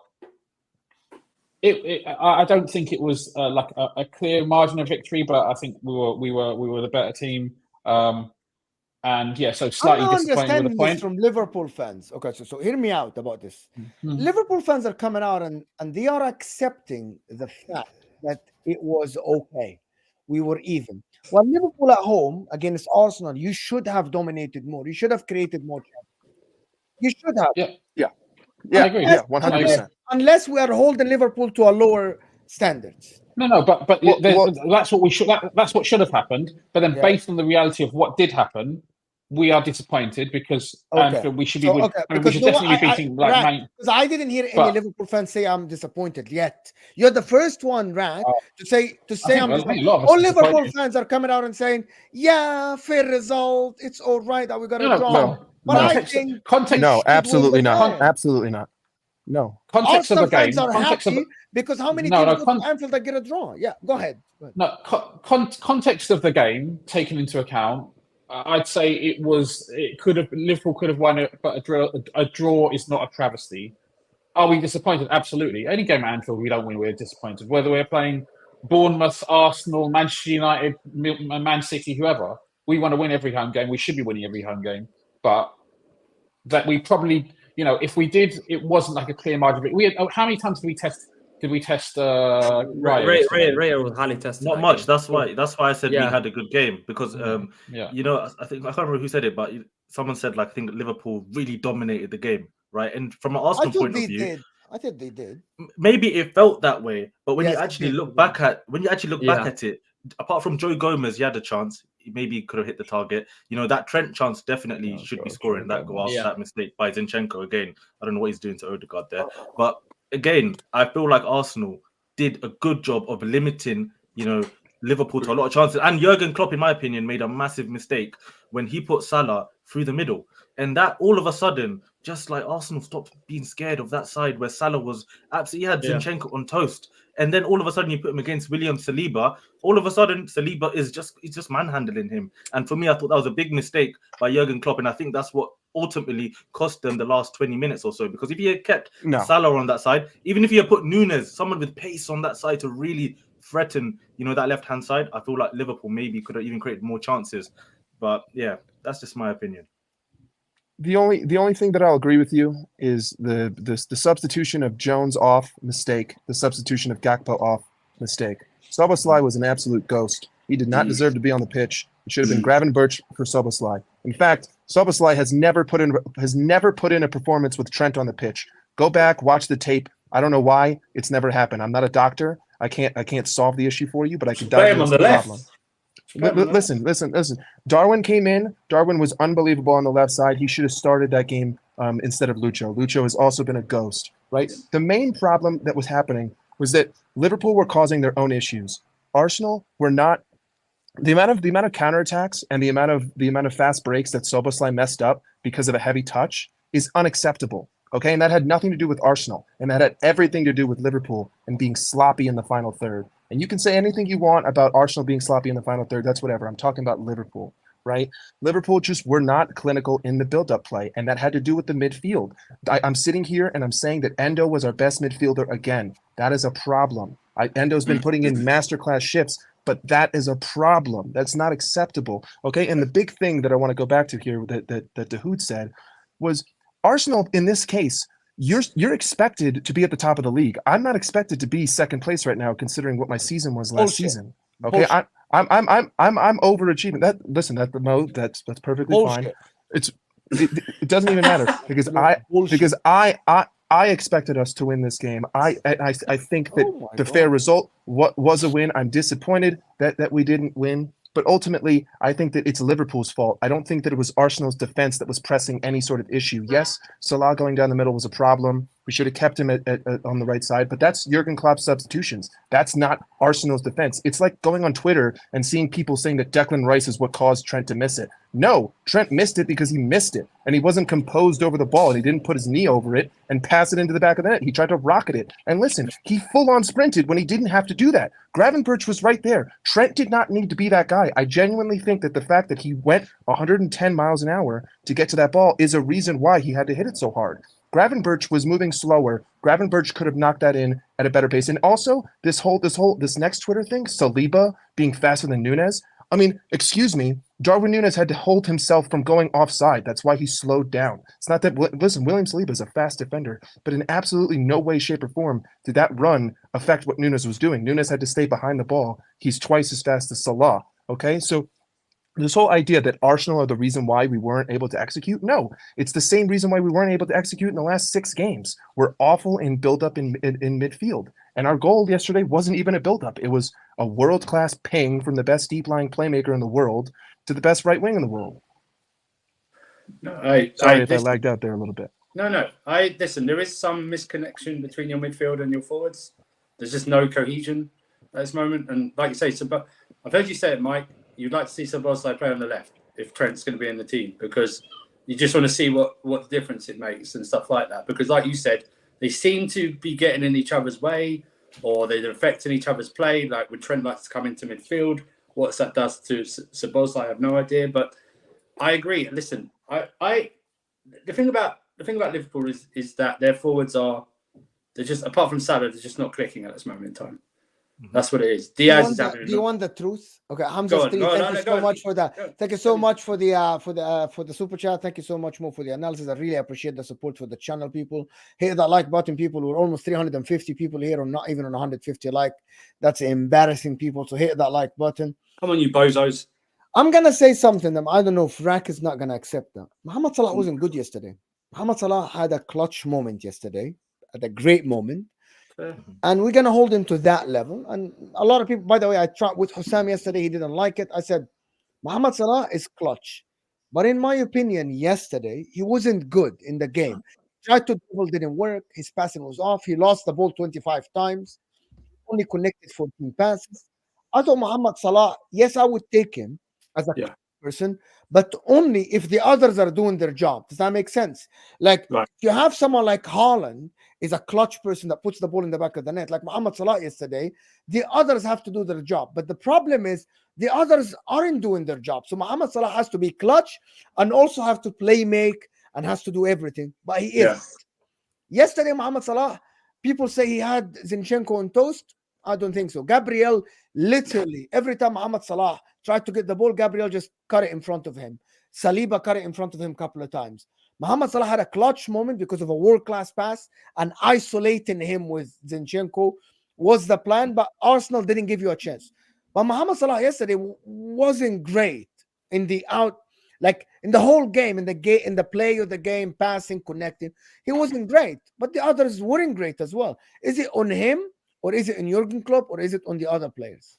I don't think it was like a clear margin of victory, but I think we were the better team. And yeah, so slightly disappointed with the point from Liverpool fans. Okay, so hear me out about this. Mm-hmm. Liverpool fans are coming out and they are accepting the fact that it was okay. We were even. Well, Liverpool at home against Arsenal, you should have dominated more. You should have created more chances. You should have. Yeah, I agree. Yeah, 100%. Unless we are holding Liverpool to a lower standards. No, but that's what we should. That's what should have happened. But then, based on the reality of what did happen, we are disappointed because we should be. We should definitely be beating because I didn't hear any Liverpool fans say I'm disappointed yet. You're the first one, Rack, to say I'm disappointed. All Liverpool fans are coming out and saying, "Yeah, fair result. It's all right that we got a draw." But I think context. No, absolutely not. Absolutely not. No. Context of the game. Fans are happy because how many teams go to Anfield that get a draw? Yeah, go ahead. No, context of the game taken into account. I'd say Liverpool could have won it, but a draw is not a travesty. Are we disappointed? Absolutely. Any game at Anfield we don't win, we're disappointed. Whether we're playing Bournemouth, Arsenal, Manchester United, Man City, whoever, we want to win every home game. We should be winning every home game, but that we probably, if we did, it wasn't like a clear margin. How many times did we test? Raya was highly tested. Not much. That's why I said we had a good game because I can't remember who said it, but someone said I think Liverpool really dominated the game, right? And from an Arsenal point of view, I think they did. Maybe it felt that way, but when you actually look back at it, apart from Joe Gomez, he had a chance. He maybe could have hit the target. That Trent chance definitely should be scoring that goal after that mistake by Zinchenko again. I don't know what he's doing to Odegaard there, but again, I feel like Arsenal did a good job of limiting, Liverpool to a lot of chances. And Jurgen Klopp, in my opinion, made a massive mistake when he put Salah through the middle. And that all of a sudden, just like Arsenal stopped being scared of that side where Salah was absolutely had Zinchenko on toast. And then all of a sudden you put him against William Saliba. All of a sudden Saliba is just manhandling him. And for me, I thought that was a big mistake by Jurgen Klopp. And I think that's what ultimately cost them the last 20 minutes or so. Because if he had kept Salah on that side, even if he had put Nunes, someone with pace on that side to really threaten, that left-hand side, I feel like Liverpool maybe could have even created more chances. But yeah, that's just my opinion. The only thing that I'll agree with you is the substitution of Jones off, mistake. The substitution of Gakpo off, mistake. Szoboszlai was an absolute ghost. He did not deserve to be on the pitch. It should have been Gravenberch for Szoboszlai. In fact, Szoboszlai has never put in a performance with Trent on the pitch. Go back, watch the tape. I don't know why it's never happened. I'm not a doctor. I can't solve the issue for you, but I can diagnose the problem. Listen. Darwin came in. Darwin was unbelievable on the left side. He should have started that game instead of Lucho. Lucho has also been a ghost, right? The main problem that was happening was that Liverpool were causing their own issues. Arsenal were not. The amount of counterattacks and the amount of fast breaks that Szoboszlai messed up because of a heavy touch is unacceptable. Okay, and that had nothing to do with Arsenal, and that had everything to do with Liverpool and being sloppy in the final third. And you can say anything you want about Arsenal being sloppy in the final third. That's whatever. I'm talking about Liverpool, right? Liverpool just were not clinical in the build-up play, and that had to do with the midfield. I'm sitting here and I'm saying that Endo was our best midfielder again. That is a problem. Endo's been putting in masterclass shifts, but that is a problem. That's not acceptable. Okay, and the big thing that I want to go back to here that Dahoud said was Arsenal in this case. You're expected to be at the top of the league. I'm not expected to be second place right now, considering what my season was last season. Okay, I'm overachieving. That's perfectly fine. It doesn't even matter because I expected us to win this game. I think that the fair result was a win. I'm disappointed that we didn't win. But ultimately, I think that it's Liverpool's fault. I don't think that it was Arsenal's defense that was pressing any sort of issue. Yes, Salah going down the middle was a problem. We should have kept him on the right side. But that's Jurgen Klopp's substitutions. That's not Arsenal's defense. It's like going on Twitter and seeing people saying that Declan Rice is what caused Trent to miss it. No, Trent missed it because he missed it. And he wasn't composed over the ball. And he didn't put his knee over it and pass it into the back of the net. He tried to rocket it. And listen, he full-on sprinted when he didn't have to do that. Gravenberch was right there. Trent did not need to be that guy. I genuinely think that the fact that he went 110 miles an hour to get to that ball is a reason why he had to hit it so hard. Gravenberch was moving slower. Gravenberch could have knocked that in at a better pace. And also, this next Twitter thing, Saliba being faster than Nunes. I mean, excuse me, Darwin Nunes had to hold himself from going offside. That's why he slowed down. It's not that, listen, William Saliba is a fast defender, but in absolutely no way, shape, or form did that run affect what Nunes was doing. Nunes had to stay behind the ball. He's twice as fast as Salah, okay? So this whole idea that Arsenal are the reason why we weren't able to execute, no, it's the same reason why we weren't able to execute in the last 6 games. We're awful in build-up in midfield. And our goal yesterday wasn't even a build-up. It was a world-class ping from the best deep-lying playmaker in the world to the best right wing in the world. No, Sorry if I lagged out there a little bit. No. Listen, there is some misconnection between your midfield and your forwards. There's just no cohesion at this moment. And like you say, I've heard you say it, Mike, you'd like to see Szoboszlai play on the left if Trent's going to be in the team because you just want to see what difference it makes and stuff like that. Because like you said, they seem to be getting in each other's way or they're affecting each other's play. Like when Trent likes to come into midfield, what that does to Szoboszlai, I have no idea. But I agree. Listen, the thing about Liverpool is that their forwards they're just, apart from Salah, they're just not clicking at this moment in time. That's what it is. Diaz is having. Do you want the truth? Okay, Hamza, thank you so much for that. Thank you so much for the super chat. Thank you so much more for the analysis. I really appreciate the support for the channel, people. Hit that like button, people. We're almost 350 people here, or not even on 150 like. That's embarrassing, people. So hit that like button. Come on, you bozos. I'm gonna say something. I don't know if Rack is not gonna accept that. Mohamed Salah wasn't good yesterday. Mohamed Salah had a clutch moment yesterday, at a great moment. And we're going to hold him to that level. And a lot of people, by the way, I tried with Hussam yesterday. He didn't like it. I said, Mohamed Salah is clutch. But in my opinion, yesterday, he wasn't good in the game. Tried to dribble, didn't work. His passing was off. He lost the ball 25 times. Only connected 14 passes. I thought Mohamed Salah, yes, I would take him as a person, but only if the others are doing their job. Does that make sense? Like, if you have someone like Haaland, is a clutch person that puts the ball in the back of the net, like Mohamed Salah yesterday, the others have to do their job. But the problem is the others aren't doing their job. So Mohamed Salah has to be clutch and also have to play make and has to do everything. But he is. Yesterday, Mohamed Salah, people say he had Zinchenko on toast. I don't think so. Gabriel, literally, every time Mohamed Salah tried to get the ball, Gabriel just cut it in front of him. Saliba cut it in front of him a couple of times. Mohamed Salah had a clutch moment because of a world-class pass, and isolating him with Zinchenko was the plan, but Arsenal didn't give you a chance. But Mohamed Salah yesterday wasn't great in the in the whole game, in the play of the game, passing, connecting. He wasn't great, but the others weren't great as well. Is it on him, or is it on Jurgen Klopp, or is it on the other players?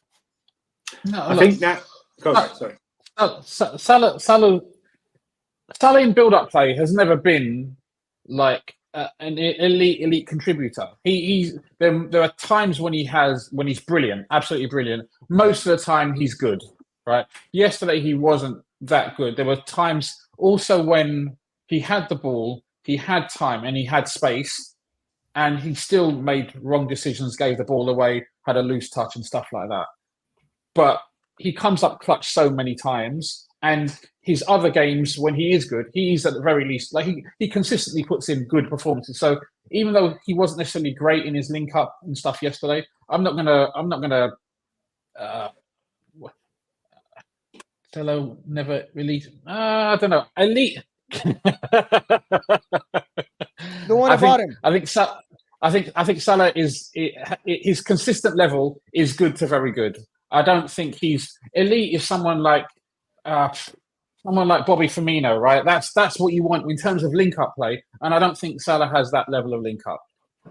No, I think that. Salah in build-up play has never been like an elite contributor. There are times when he's brilliant, absolutely brilliant. Most of the time he's good, right? Yesterday he wasn't that good. There were times also when he had the ball, he had time, and he had space, and he still made wrong decisions, gave the ball away, had a loose touch and stuff like that. But he comes up clutch so many times, and his other games when he is good, he's at the very least he consistently puts in good performances. So even though he wasn't necessarily great in his link up and stuff yesterday, I'm not gonna Salah never really. I don't know. Elite. Don't worry about him. I think Salah is his consistent level is good to very good. I don't think he's elite. Is someone like Bobby Firmino, right? That's what you want in terms of link up play, and I don't think Salah has that level of link up.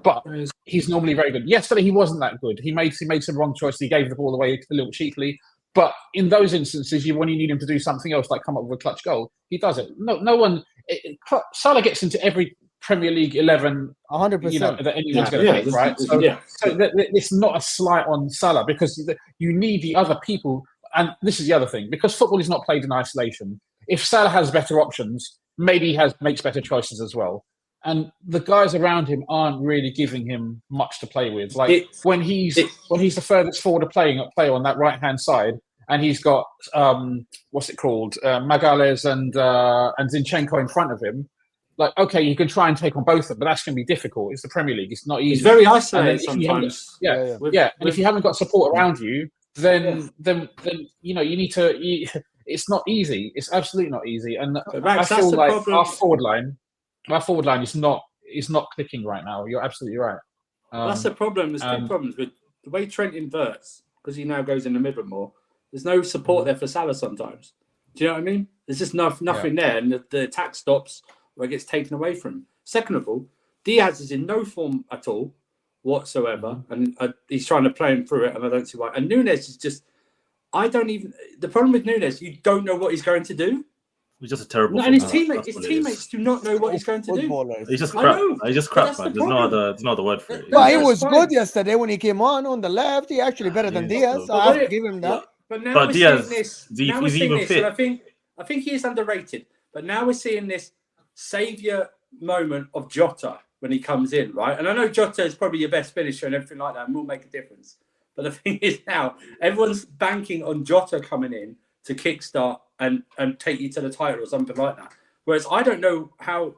But he's normally very good. Yesterday he wasn't that good. He made some wrong choices. He gave the ball away a little cheaply. But in those instances, when you need him to do something else, like come up with a clutch goal, he does it. No one. Salah gets into every Premier League 11, 100%. That anyone's going to pick, right? So it's not a slight on Salah because you need the other people. And this is the other thing, because football is not played in isolation. If Salah has better options, maybe he makes better choices as well. And the guys around him aren't really giving him much to play with. When he's the furthest forward player on that right hand side, and he's got Magalhaes and Zinchenko in front of him. Like, okay, you can try and take on both of them, but that's going to be difficult. It's the Premier League; it's not easy. It's very isolated sometimes. And if you haven't got support around you, then you need to. It's not easy. It's absolutely not easy. And I feel like our forward line is not clicking right now. You're absolutely right. That's the problem. There's two problems with the way Trent inverts, because he now goes in the middle more. There's no support there for Salah sometimes. Do you know what I mean? There's just nothing there, and the attack stops where it gets taken away from him. Second of all, Diaz is in no form at all whatsoever, and he's trying to play him through it, and I don't see why. And Nunes is just, the problem with Nunes, you don't know what he's going to do. He's just a terrible. And his teammates do not know what he's going to do. He's just crap. He's just crap, man. There's no other word for it. But he was good yesterday when he came on the left. He actually better than Diaz. I have to give him that. But now we're Diaz, seeing this. now we're seeing this, and I think he is underrated. But now we're seeing this saviour moment of Jota when he comes in, right? And I know Jota is probably your best finisher and everything like that, and will make a difference. But the thing is now, everyone's banking on Jota coming in to kickstart and take you to the title or something like that. Whereas I don't know how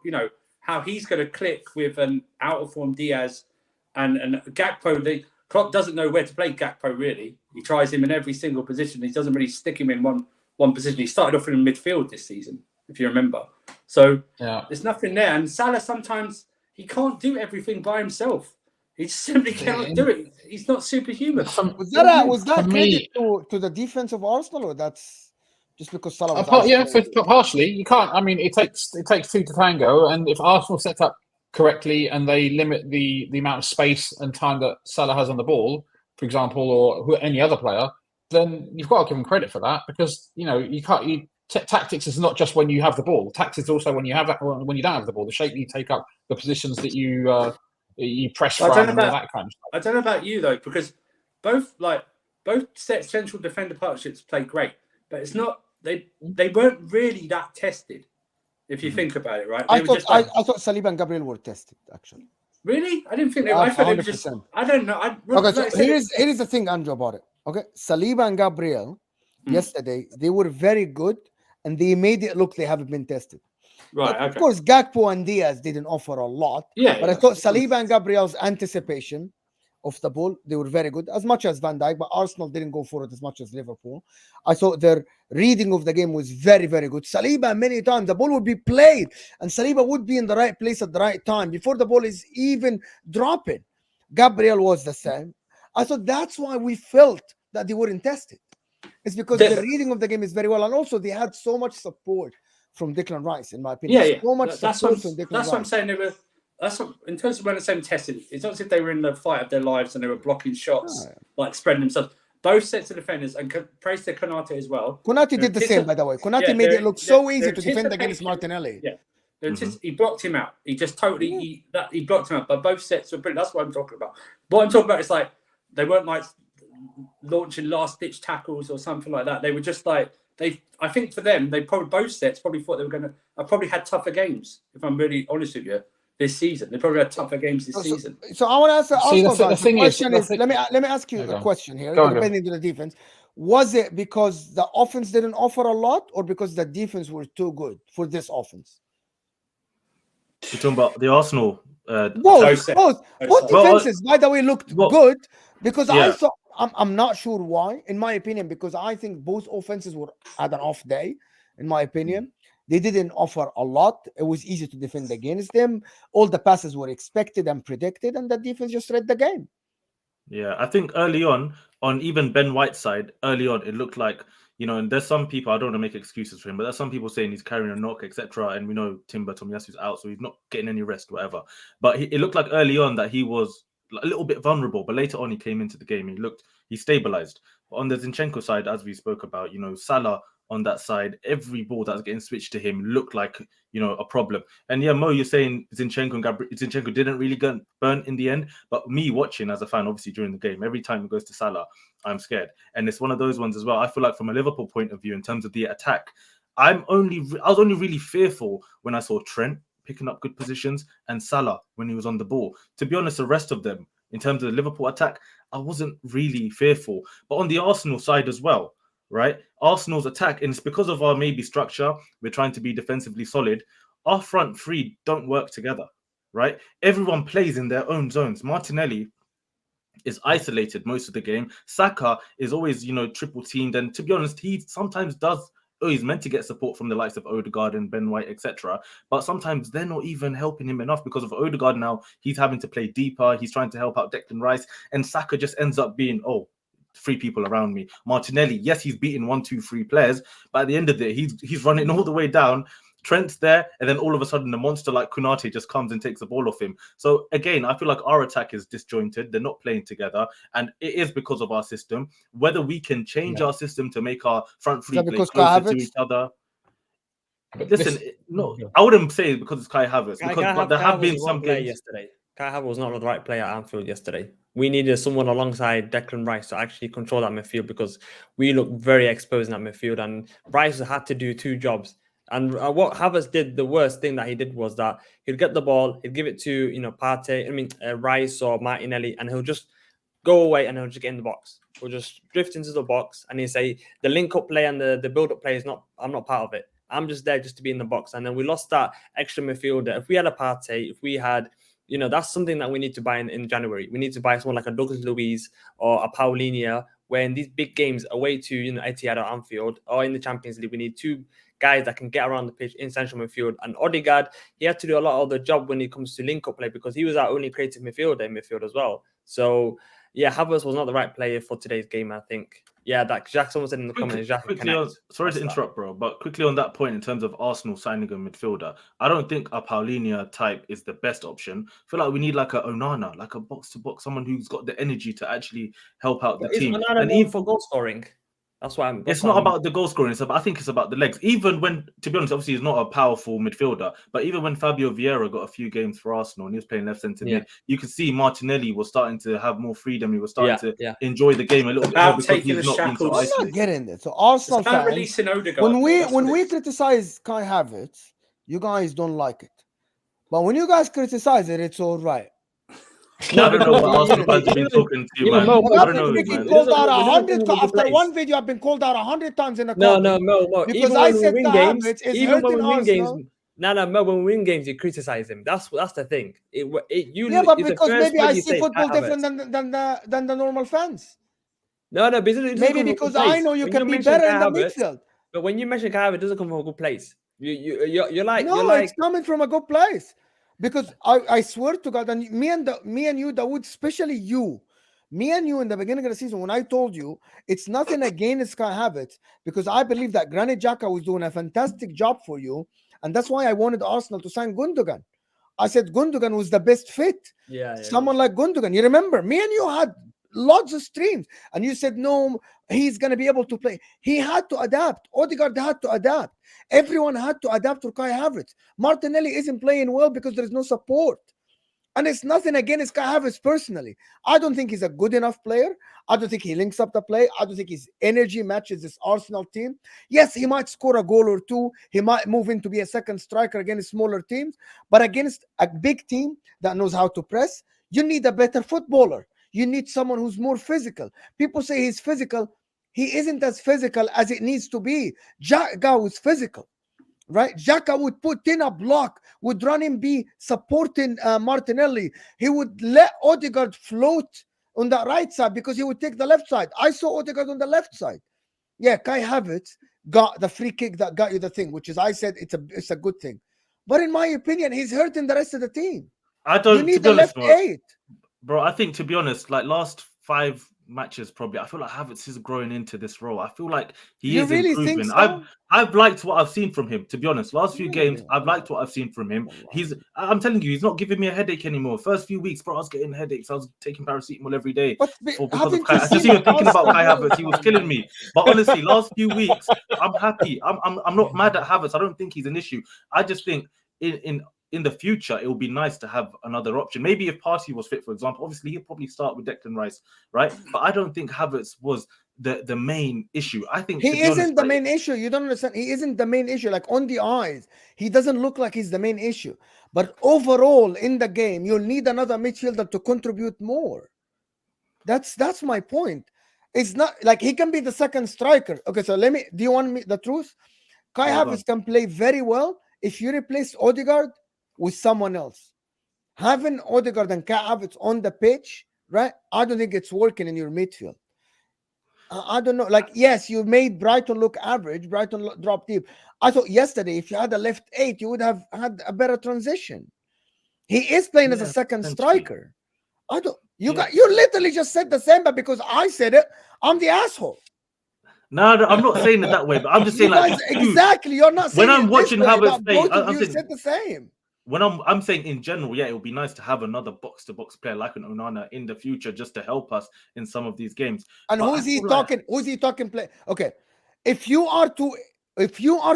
he's going to click with an out of form Diaz and Gakpo. Klopp doesn't know where to play Gakpo really. He tries him in every single position. He doesn't really stick him in one position. He started off in midfield this season, if you remember. So there's nothing there. And Salah sometimes he can't do everything by himself. He simply cannot do it. He's not superhuman. Was that credit to the defense of Arsenal, or that's just because Salah was partially. You can't. I mean, it takes two to tango, and if Arsenal set up correctly and they limit the amount of space and time that Salah has on the ball, for example, or any other player, then you've got to give him credit for that, because you can't. Tactics is not just when you have the ball. Tactics is also when you don't have the ball. The shape you take up, the positions that you press from, and all that kind of stuff. I don't know about you though, because both central defender partnerships play great, but it's not they weren't really that tested. If you think about it, right? I thought Saliba and Gabriel were tested actually. Really? I didn't think they were. I thought they were just. I don't know. Okay, so here's the thing, Andrew, about it. Okay, Saliba and Gabriel yesterday, they were very good, and they made it look they haven't been tested. Right. But of course, Gakpo and Diaz didn't offer a lot. Yeah. But I thought Saliba and Gabriel's anticipation of the ball. They were very good, as much as Van Dijk, but Arsenal didn't go for it as much as Liverpool. I thought their reading of the game was very, very good. Saliba, many times, the ball would be played, and Saliba would be in the right place at the right time before the ball is even dropping. Gabriel was the same. I thought that's why we felt that they weren't tested. It's because the reading of the game is very well, and also they had so much support from Declan Rice, in my opinion. Yeah. So much That's support what, from Declan that's Rice. what I'm saying. They were. That's what, in terms of when I say tested, it's not as if they were in the fight of their lives and they were blocking shots, like spreading themselves. Both sets of defenders, and praise to Konate as well. Konate did the same, by the way. Konate made it look so easy to defend against Martinelli. Yeah. He blocked him out. He just totally he blocked him out. But both sets were brilliant. That's what I'm talking about. What I'm talking about is like they weren't like launching last ditch tackles or something like that. They were just like I think for them, they probably both sets probably thought they were going to. I probably had tougher games. If I'm really honest with you, this season they probably had tougher games this season. So I want to ask the question is let me ask you a question here. Depending on the defense, was it because the offense didn't offer a lot, or because the defense were too good for this offense? You're talking about the Arsenal. Both defenses, by the way, looked good because I thought. I'm not sure why, in my opinion, because I think both offenses were at an off day. In my opinion, they didn't offer a lot. It was easy to defend against them. All the passes were expected and predicted, and the defense just read the game. Yeah, I think early on even Ben White's side, early on, it looked like, and there's some people, I don't want to make excuses for him, but there's some people saying he's carrying a knock, etc. And we know Timber Tomiyasu's out, so he's not getting any rest, whatever. But it looked like early on that he was a little bit vulnerable, but later on he came into the game. He stabilized. But on the Zinchenko side, as we spoke about, Salah on that side, every ball that's getting switched to him looked like a problem. And yeah, Mo, you're saying Zinchenko didn't really get burnt in the end, but me watching as a fan, obviously during the game, every time it goes to Salah, I'm scared. And it's one of those ones as well. I feel like from a Liverpool point of view, in terms of the attack, I was only really fearful when I saw Trent picking up good positions and Salah when he was on the ball. To be honest, the rest of them, in terms of the Liverpool attack, I wasn't really fearful. But on the Arsenal side as well, right? Arsenal's attack, and it's because of our maybe structure, we're trying to be defensively solid. Our front three don't work together, right? Everyone plays in their own zones. Martinelli is isolated most of the game. Saka is always, triple teamed. And to be honest, he sometimes does. He's meant to get support from the likes of Odegaard and Ben White, etc. But sometimes they're not even helping him enough because of Odegaard now. He's having to play deeper. He's trying to help out Declan Rice. And Saka just ends up being, three people around me. Martinelli, yes, he's beaten 1, 2, 3 players. But at the end of it, he's running all the way down. Trent's there. And then all of a sudden, a monster like Konate just comes and takes the ball off him. So again, I feel like our attack is disjointed. They're not playing together. And it is because of our system. Whether we can change our system to make our front three play closer to each other. Listen, I wouldn't say it's because it's Kai Havertz. Because there have been some games yesterday. Kai Havertz was not the right player at Anfield yesterday. We needed someone alongside Declan Rice to actually control that midfield because we look very exposed in that midfield. And Rice had to do 2 jobs. And what Havertz did, the worst thing that he did was that he'd get the ball, he'd give it to, Rice or Martinelli, and he'll just go away and he'll just get in the box. He'll just drift into the box and he'll say, the link-up play and the build-up play I'm not part of it. I'm just there just to be in the box. And then we lost that extra midfielder. If we had a Partey, if we had, that's something that we need to buy in January. We need to buy someone like a Douglas Luiz or a Paulinho, where in these big games away to, Etihad or Anfield or in the Champions League, we need 2 guys that can get around the pitch in central midfield. And Odegaard, he had to do a lot of the job when it comes to link-up play because he was our only creative midfielder in midfield as well. So, yeah, Havertz was not the right player for today's game, I think. Yeah, that Jack, someone said in the comments, sorry to interrupt, bro, but quickly on that point in terms of Arsenal signing a midfielder, I don't think a Paulinho type is the best option. I feel like we need like a Onana, like a box-to-box, someone who's got the energy to actually help out the team. And even for goal scoring. That's why it's not about the goal scoring. I think it's about the legs. Even when, to be honest, obviously he's not a powerful midfielder, but even when Fabio Vieira got a few games for Arsenal and he was playing left centre mid, you could see Martinelli was starting to have more freedom. He was starting to enjoy the game a little bit more because he's not being so isolated. I'm not getting it. So Arsenal fans, when we criticize Kai Havertz, you guys don't like it, but when you guys criticize it, it's all right. I don't know what Arsenal fans have been talking to you, man. I don't know, man. Called out 100 after one video. I've been called out 100 times in the comments. No. Because I said Havertz is hurting Arsenal. No. When we win games, you criticize him. That's the thing. But It's the because first maybe word I you see say, football Kai different Havertz. than the normal fans. No, but it doesn't Maybe come from a good because I place. know you When can be mention better Kai in the Havertz- midfield. But when you mention Kai Havertz, it doesn't come from a good place. You're like It's coming from a good place, because I swear to God, and me and you, Dawood, especially you, me and you in the beginning of the season, when I told you it's nothing against Kai Havertz, because I believe that Granit Xhaka was doing a fantastic job for you, and that's why I wanted Arsenal to sign Gundogan. I said Gundogan was the best fit. Someone like Gundogan. You remember, me and you had lots of streams, and you said no, he's going to be able to play. He had to adapt. Odegaard had to adapt. Everyone had to adapt to Kai Havertz. Martinelli isn't playing well because there is no support. And it's nothing against Kai Havertz personally. I don't think he's a good enough player. I don't think he links up the play. I don't think his energy matches this Arsenal team. Yes, he might score a goal or two. He might move in to be a second striker against smaller teams. But against a big team that knows how to press, you need a better footballer. You need someone who's more physical. People say he's physical. He isn't as physical as it needs to be. Xhaka was physical. Right, Xhaka would put in a block, would run him, be supporting Martinelli. He would let Odegaard float on the right side because he would take the left side. I saw Odegaard on the left side. Yeah, Kai Havertz got the free kick that got you the thing, which is, I said, it's a good thing. But in my opinion, he's hurting the rest of the team. You need the left eight, bro. I think, to be honest, like last 5 matches, probably, I feel like Havertz is growing into this role. I feel like he is really improving. think so? I've liked what I've seen from him, to be honest. Last few games, I've liked what I've seen from him. I'm telling you, he's not giving me a headache anymore. First few weeks, bro, I was getting headaches. I was taking paracetamol every day because of Kai. Just even thinking about Kai Havertz, he was killing me. But honestly, last few weeks, I'm happy. I'm not mad at Havertz. I don't think he's an issue. I just think in the future, it will be nice to have another option. Maybe if Partey was fit, for example, obviously he'll probably start with Declan Rice, right? But I don't think Havertz was the main issue. I think he isn't the main issue. You don't understand. He isn't the main issue. Like on the eyes, he doesn't look like he's the main issue. But overall in the game, you'll need another midfielder to contribute more. That's my point. It's not like he can be the second striker. Okay, so do you want me the truth? Kai Havertz can play very well if you replace Odegaard with someone else. Having Odegaard and Kai Havertz on the pitch, right? I don't think it's working in your midfield. I don't know. Like, yes, you made Brighton look average. Brighton dropped deep. I thought yesterday, if you had a left 8, you would have had a better transition. He is playing as a second striker. You literally just said the same, but because I said it, I'm the asshole. No, I'm not saying it that way, but I'm just saying exactly. You're not saying when I'm watching Havertz play. Both of you said the same. When I'm saying in general, yeah, it would be nice to have another box-to-box player like an Onana in the future just to help us in some of these games. And who's he talking? Play? Okay, if you are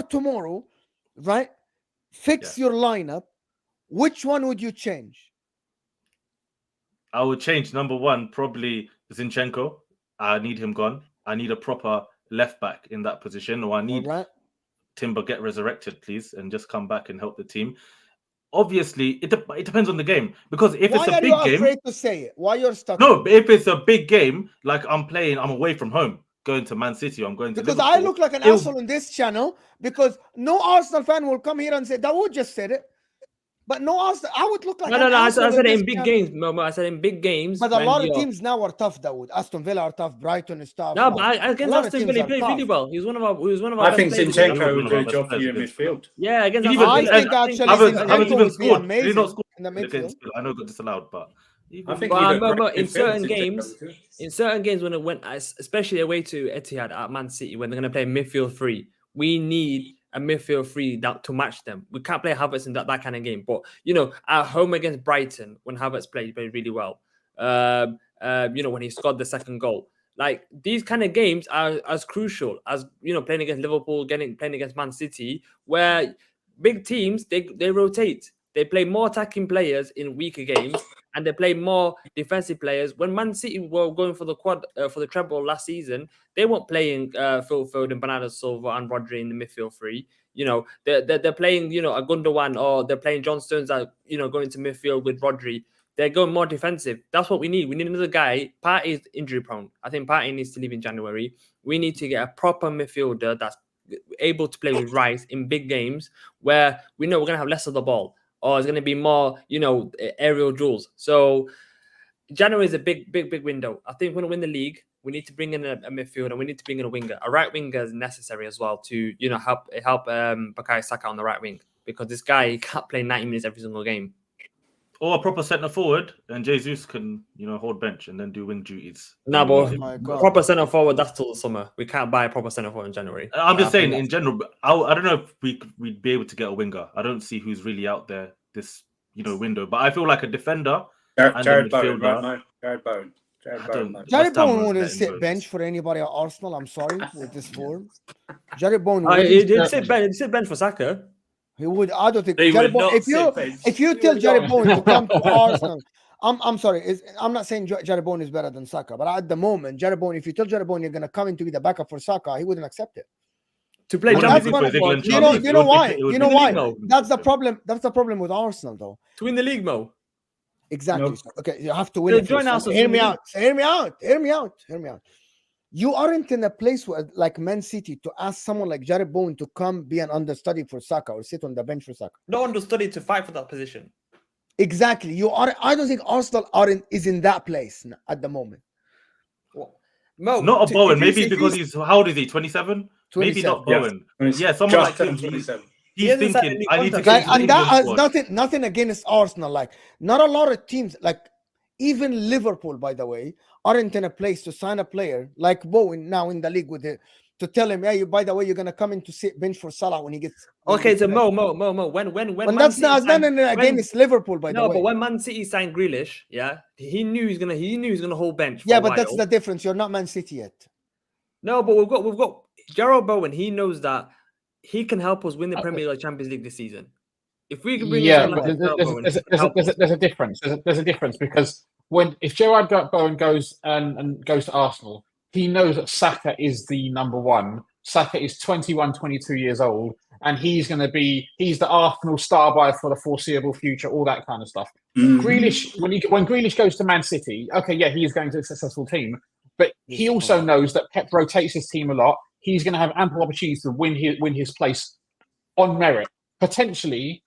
tomorrow, right? Fix your lineup. Which one would you change? I would change number 1, probably Zinchenko. I need him gone. I need a proper left back in that position, or I need Timber get resurrected, please, and just come back and help the team. Obviously, it depends on the game, because if it's a big game, why are you afraid to say it? Why you're stuck? No, but if it's a big game, like I'm away from home, going to Man City, I'm going to because Liverpool, I look like an asshole on this channel because no Arsenal fan will come here and say Dawood just said it. But no, I would look like no. I said it in big games. No, I said in big games. But a lot of teams now are tough. Dawood, Aston Villa are tough. Brighton is tough. No, but against Aston Villa, he played really well. He was one of our. I think Zinchenko would do a job for you in midfield. Yeah, against. I think actually Zinchenko would be amazing. Did he not score in the midfield? I know it got disallowed, but. I think in certain games when it went, especially away to Etihad at Man City, when they're going to play midfield 3, we need a midfield 3 to match them. We can't play Havertz in that kind of game. But, at home against Brighton, when Havertz played, he played really well. When he scored the second goal. Like, these kind of games are as crucial as, playing against Liverpool, playing against Man City, where big teams, they rotate. They play more attacking players in weaker games, and they play more defensive players. When Man City were going for the treble last season, they weren't playing Phil Foden, Bernardo Silva, and Rodri in the midfield 3. They're playing a Gundogan, or they're playing John Stones that going to midfield with Rodri. They're going more defensive. That's what we need. We need another guy. Partey is injury prone. I think Partey needs to leave in January. We need to get a proper midfielder that's able to play with Rice in big games where we know we're going to have less of the ball, or it's going to be more, aerial duels. So January is a big window. I think when we win the league, we need to bring in a midfield and we need to bring in a winger. A right winger is necessary as well to, help Bukayo Saka on the right wing, because this guy, he can't play 90 minutes every single game. Or a proper centre forward, and Jesus can, hold bench and then do wing duties. No, but proper centre forward, that's till the summer. We can't buy a proper centre forward in January. I'm just saying, in general, I don't know if we'd be able to get a winger. I don't see who's really out there this, window. But I feel like a defender. Jared Bowen, right? No, Jared Bowen. Jared Bowen wouldn't sit bench for anybody at Arsenal. I'm sorry, with this form. Jared Bowen. He did sit bench for Saka. He would. I don't think. Jared Bowen, if you tell Jared Bowen to come to Arsenal, I'm sorry. I'm not saying Jared Bowen is better than Saka, but at the moment, Jared Bowen, if you tell Jared Bowen you're going to come in to be the backup for Saka, he wouldn't accept it. To play Champions League, you know why? You know why? That's the problem. That's the problem with Arsenal, though. To win the league, Mo. Exactly. No. Okay, you have to win it. Hear me out. You aren't in a place where, like Man City, to ask someone like Jared Bowen to come be an understudy for Saka or sit on the bench for Saka. No understudy to fight for that position. Exactly. You are. I don't think Arsenal is in that place at the moment. Well, Mo, not a Bowen. Maybe because he's, how old is he? 27? Maybe not Bowen. Yeah, someone like him. 27. He's thinking, I need to get and that has nothing against Arsenal. Like, not a lot of teams, like even Liverpool, by the way, aren't in a place to sign a player like Bowen now in the league with it, to tell him, hey, by the way, you're gonna come in to sit bench for Salah when he gets. Okay, so Mo. When that's not against Liverpool, by the way. No, but when Man City signed Grealish, yeah, he knew he's gonna hold bench. Yeah, but that's the difference. You're not Man City yet. No, but we've got Jared Bowen. He knows that he can help us win the Premier League, Champions League this season. If we can bring there's a difference. There's a difference because if Jared Bowen goes to Arsenal, he knows that Saka is the number one. Saka is 21, 22 years old, and he's the Arsenal star buyer for the foreseeable future, all that kind of stuff. Grealish, when Grealish goes to Man City, okay, yeah, he is going to a successful team, but he also knows that Pep rotates his team a lot. He's going to have ample opportunities to win his place on merit. Potentially,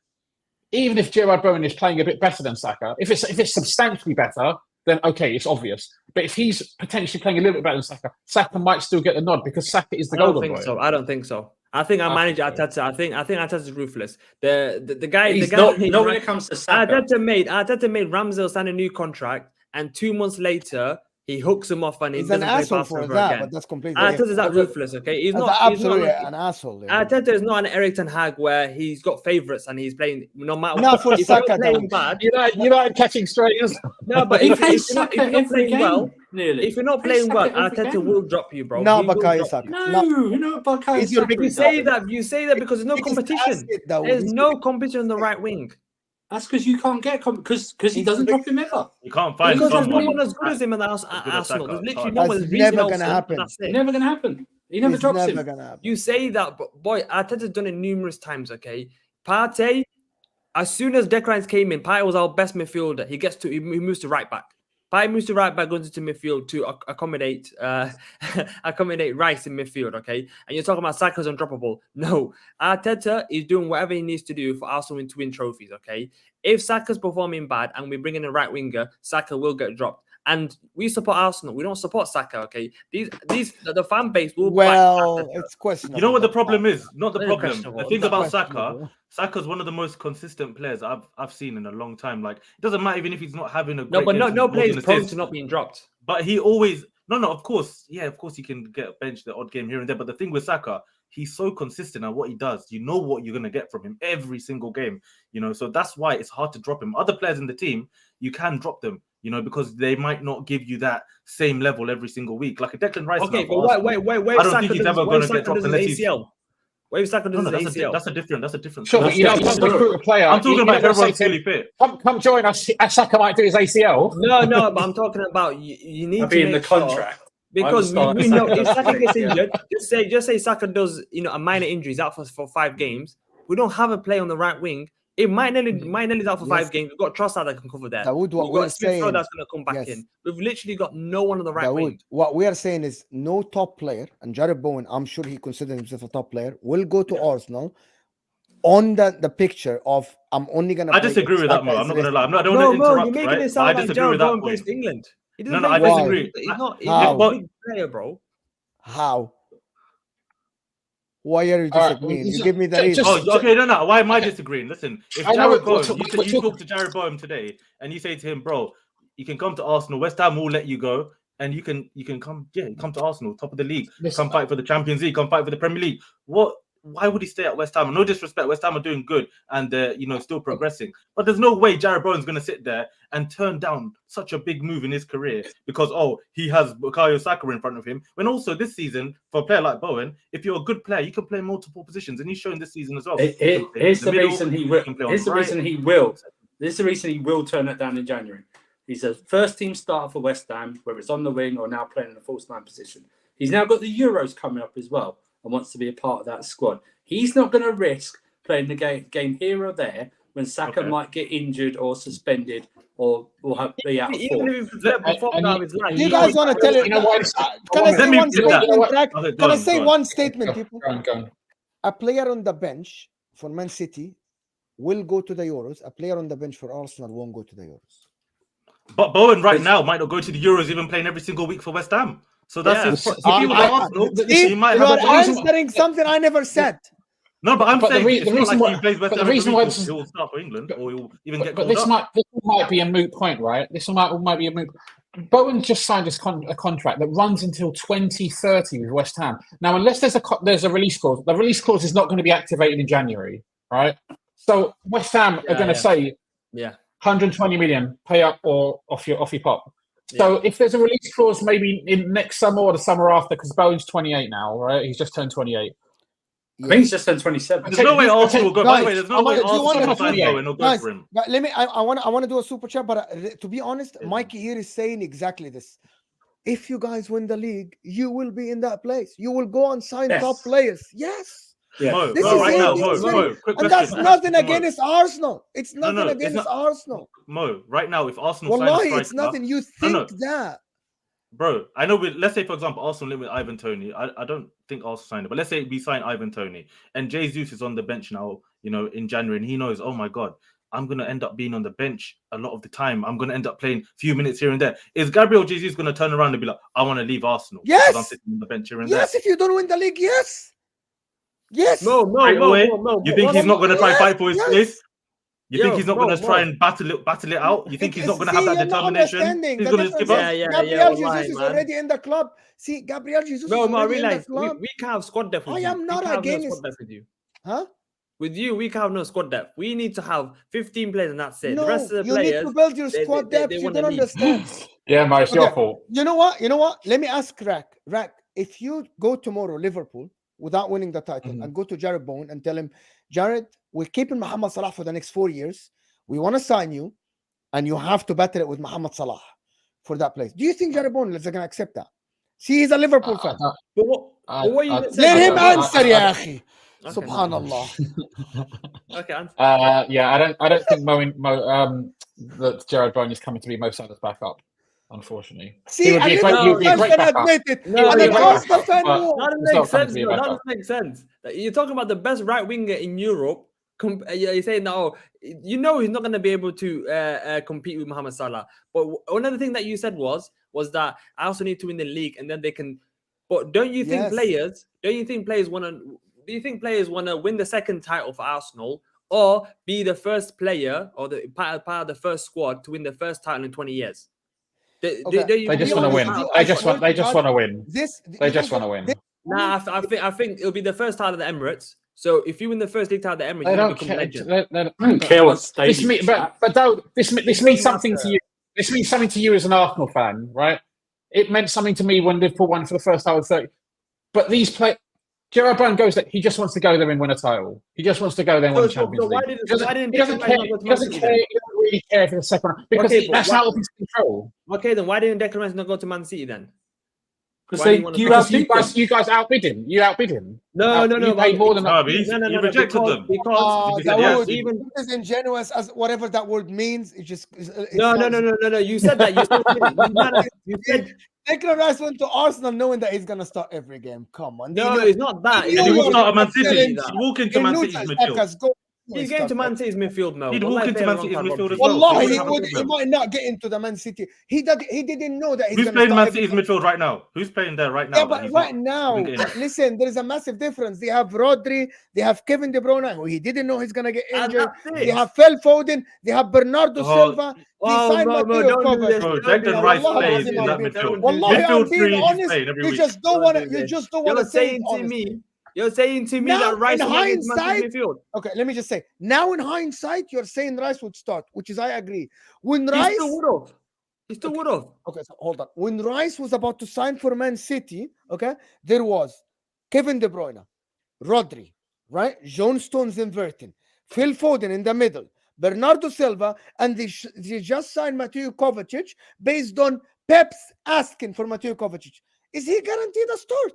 even if Jared Bowen is playing a bit better than Saka, if it's substantially better, then okay, it's obvious. But if he's potentially playing a little bit better than Saka, Saka might still get the nod because Saka is the golden boy. I don't think so. I think our manager Arteta. I think Arteta's ruthless. The guy. Not when it comes to Saka. Arteta made Ramsdale sign a new contract, and 2 months later he hooks him off and he's an asshole for that. Again. But that's completely. Arteta's that ruthless. Okay, he's not absolutely an asshole. Yeah. Arteta is not an Erik ten Hag where he's got favourites and he's playing no matter. Not for Saka. Bad. You're not catching straight. No, but if you're not playing well, if you're not playing well, Arteta will drop you, bro. No, Bukayo Saka. No, Bukayo Saka. You say that because there's no competition. There's no competition on the right wing. That's because you can't get because he doesn't drop him ever. You can't find because someone. There's no one as good as him in Arsenal. There's literally no one. That's never going to happen. Never going to happen. He never drops him. You say that, but boy, Arteta's done it numerous times. Okay, Partey. As soon as Declan Rice came in, Partey was our best midfielder. He moves to right back. Partey moves to right back, goes into midfield to accommodate Rice in midfield, okay? And you're talking about Saka's undroppable. No, Arteta is doing whatever he needs to do for Arsenal to win trophies, okay? If Saka's performing bad and we bring in a right winger, Saka will get dropped. And we support Arsenal. We don't support Saka, okay? The fan base will. Well, it's questionable. You know what the problem is? Not the problem. The thing about Saka, Saka's one of the most consistent players I've seen in a long time. Like, it doesn't matter even if he's not having a great no player is prone to not being dropped. But he always of course, he can get benched the odd game here and there. But the thing with Saka, he's so consistent at what he does. You know what you're gonna get from him every single game. So that's why it's hard to drop him. Other players in the team, you can drop them. Because they might not give you that same level every single week. Like a Declan Rice. Okay, but wait. I don't think he's ever going to get dropped unless he's ACL. Where is Saka does ACL? That's a different. Sure, you don't recruit a player. I'm talking about everyone's fully fit. Come join us. Saka might do his ACL. No, but I'm talking about you need to be in the contract. Because we know if Saka gets injured, just say Saka does a minor injury, he's out for 5 games. We don't have a player on the right wing It might nearly out for Yes. 5 games. We've got Trossard that can cover that. Dawood, what We've we're got Smith Rowe saying, that's going to come back yes. in. We've literally got no one on the right Dawood, wing. what we are saying is no top player, and Jared Bowen, I'm sure he considers himself a top player, will go to Arsenal on the picture of I'm only gonna. I disagree with that, Mo. I'm not gonna lie. I don't No, want to Mo, interrupt, you're making right? it But sound I like disagree Jared with that Bowen plays point. for England. He No, doesn't no, I play for disagree. England. He's not. He's How? not a But big player, bro. How? Why are you All right, disagreeing? just- You give me the just- reason. oh, okay, no. Why am I disagreeing? Listen, if I know Jared Bowen, what- you talk to Jared Bowen today, and you say to him, bro, you can come to Arsenal. West Ham will let you go, and you can come. Yeah, come to Arsenal, top of the league. Listen, Come fight for the Champions League. Come fight for the Premier League. What? Why would he stay at West Ham? No disrespect, West Ham are doing good and still progressing. But there's no way Jared Bowen's going to sit there and turn down such a big move in his career because he has Bukayo Saka in front of him. When also this season, for a player like Bowen, if you're a good player, you can play multiple positions, and he's showing this season as well. Here's the reason he will. Here's the reason he will. This is the reason he will turn it down in January. He's a first team starter for West Ham, whether it's on the wing or now playing in a false 9 position. He's now got the Euros coming up as well and wants to be a part of that squad. He's not going to risk playing the game here or there when Saka might get injured or suspended or be out of form. Even if he's performed out of his life, You guys want to tell it? You know what? Can I say me one flip that. statement, Rack? Okay, Can I go say on. one statement, people? Go on. A player on the bench for Man City will go to the Euros. A player on the bench for Arsenal won't go to the Euros. But Bowen right now might not go to the Euros, even playing every single week for West Ham. So that's his. If he was at Arsenal, he might You have are a chance. answering something I never said. No, but I'm But the saying re- it's the not reason like why- he plays West but the Ham every reason week. why Or this is- he'll start for England, or he'll even get But called this up. might be a moot point, right? This might be a moot. Bowen just signed a contract that runs until 2030 with West Ham. Now, unless there's a release clause, the release clause is not going to be activated in January, right? So West Ham are going to say, 120 million, pay up or off your pop. So if there's a release clause, maybe in next summer or the summer after, because Bowen's 28 now, right? He's just turned 28. I think he's just turned 27. There's no way Arsenal will go. By the way, Guys, there's no way do you Arsenal want will to sign do- Bowen or go Guys, for him. but let me. I want to do a super chat, but to be honest, Mikey here is saying exactly this. If you guys win the league, you will be in that place. You will go and sign Yes. top players. Yes. Yeah. Mo, This Mo, is right it. now, This is Mo, it. quick And question. that's nothing Mo. against Arsenal. It's No, nothing it's against not- Arsenal. Mo, right now, if Arsenal sign a Wallahi, striker, it's nothing. You think no. that. Bro, I know. Let's say, for example, Arsenal live with Ivan Toney. I don't think Arsenal signed it, but let's say we sign Ivan Toney, and Jesus is on the bench now. In January, and he knows, oh my god, I'm gonna end up being on the bench a lot of the time. I'm gonna end up playing a few minutes here and there. Is Gabriel Jesus gonna turn around and be like, I want to leave Arsenal? Yes. because I'm sitting on the bench here and Yes, if you don't win the league, yes. Yes. No, Straight away? no. You think he's not gonna try and fight for his Yes. place? You think Yo, he's not Mo, going to Mo. try and battle it out? You think he's not going to have that you're not determination? understanding. He's The going to just give difference up. is Yeah, Gabriel wallahi, Jesus is man. already in the club. See, Gabriel Jesus No, is I already in the realize club. we can't have squad depth with I you. am We not can't have no against- squad depth with you. Huh? With you, we can't have no squad depth. We need to have 15 players and that's it. No, the rest of the you players, need to build your they- squad they- depth. they You wanna don't leave. understand. Yeah, mate, it's your Okay. fault. You know what? Let me ask Rack, if you go tomorrow, Liverpool, without winning the title, Mm-hmm. and go to Jared Bowen and tell him, Jared, we're keeping Mohamed Salah for the next 4 years. We want to sign you, and you have to battle it with Mohamed Salah for that place. Do you think Jared Bowen is going to accept that? See, he's a Liverpool fan. But what you I- said- Let him I- answer, ya akhi. Okay. Subhanallah. Okay, answer. Yeah, I don't think that Jared Bowen is coming to be Mo Salah's backup, unfortunately. See, would a be a great- Liverpool he would be a fan great can backup. admit it. No, And he an would be a Arsenal backup, fan but- won't. That It's doesn't not make coming sense. to be a No, that backup. doesn't make sense. You're talking about the best right winger in Europe. You're saying that, he's not going to be able to compete with Mohamed Salah. But another thing that you said was that I also need to win the league, and then they can. But don't you think Yes. players want to? Do you think players want to win the second title for Arsenal, or be the first player or the part of the first squad to win the first title in 20 years? Okay. They just be want to win. honest, They just want to win. This, They just want to win. Nah, I think it'll be the first title of the Emirates. So if you win the first league title of the Emirates, They you don't become care. legend. I don't care what stage. This means something to you. This means something to you as an Arsenal fan, right? It meant something to me when Liverpool won for the first time in 30. But Gerard Brown goes that he just wants to go there and win a title. He just wants to go there and win the Champions League. He doesn't care. He doesn't really care for the second round because Okay, but that's why- out of his control. Okay, then why didn't Declan Rice not go to Man City then? You guys outbid him. You outbid him. No. You paid more than No, but he rejected them. Because He said yes. even as ingenuous as whatever that word means. It just no. You said that. You said Declan Rice went to Arsenal knowing that he's gonna start every game. Come on, no. It's not that. He And he knew will you start at were Man City. telling He'd walk into Man City's midfield. He's going to Man City's midfield, Mo. He'd walk into Man City's midfield as well. Wallahi, He wouldn't have a he problem. might not get into the Man City. He didn't know that he's Who's gonna playing start Man every City's game. midfield right now? Who's playing there right now? Yeah, but right now, listen, there is a massive difference. They have Rodri, they have Kevin De Bruyne, who he didn't know he's gonna get injured. They have Phil Foden, they have Bernardo Silva. They signed Matteo Kovacic. Bro, Declan Rice plays in that midfield. Wallahi, I'm Midfield being three, he's honest. playing every You week. just don't want to say it honestly. You're saying to me Now, that Rice in will not get to Man hindsight- City's midfield. Okay, let me just say. Now, in hindsight, you're saying Rice would start, which is I agree. When He Rice, still would have. okay, so hold on. When Rice was about to sign for Man City, okay, there was Kevin De Bruyne, Rodri, right? John Stones in Everton, Phil Foden in the middle, Bernardo Silva, and they just signed Mateo Kovacic based on Pep's asking for Mateo Kovacic. Is he guaranteed a start?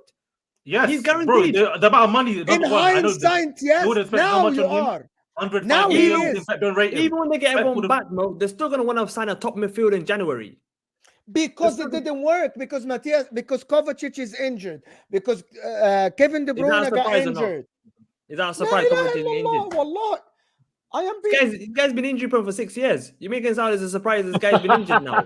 Yes, He's guaranteed. Bro, the amount of money. In hindsight, yes. would have spent Now how much you on him? are. 100 Now he million, is. Pep don't rate him. Even when they get Pep everyone would've- back, Mo, they're still going to want to sign a top midfield in January. Because it didn't work. Because Kovacic is injured. Because Kevin De Is that a Bruyne got surprise or not? injured. Is that a La surprise? ilaha Kovacic getting illallah, injured? wallah. I am being... This guy's been injury prone for 6 years. You're making it sound as a surprise this guy's been injured now.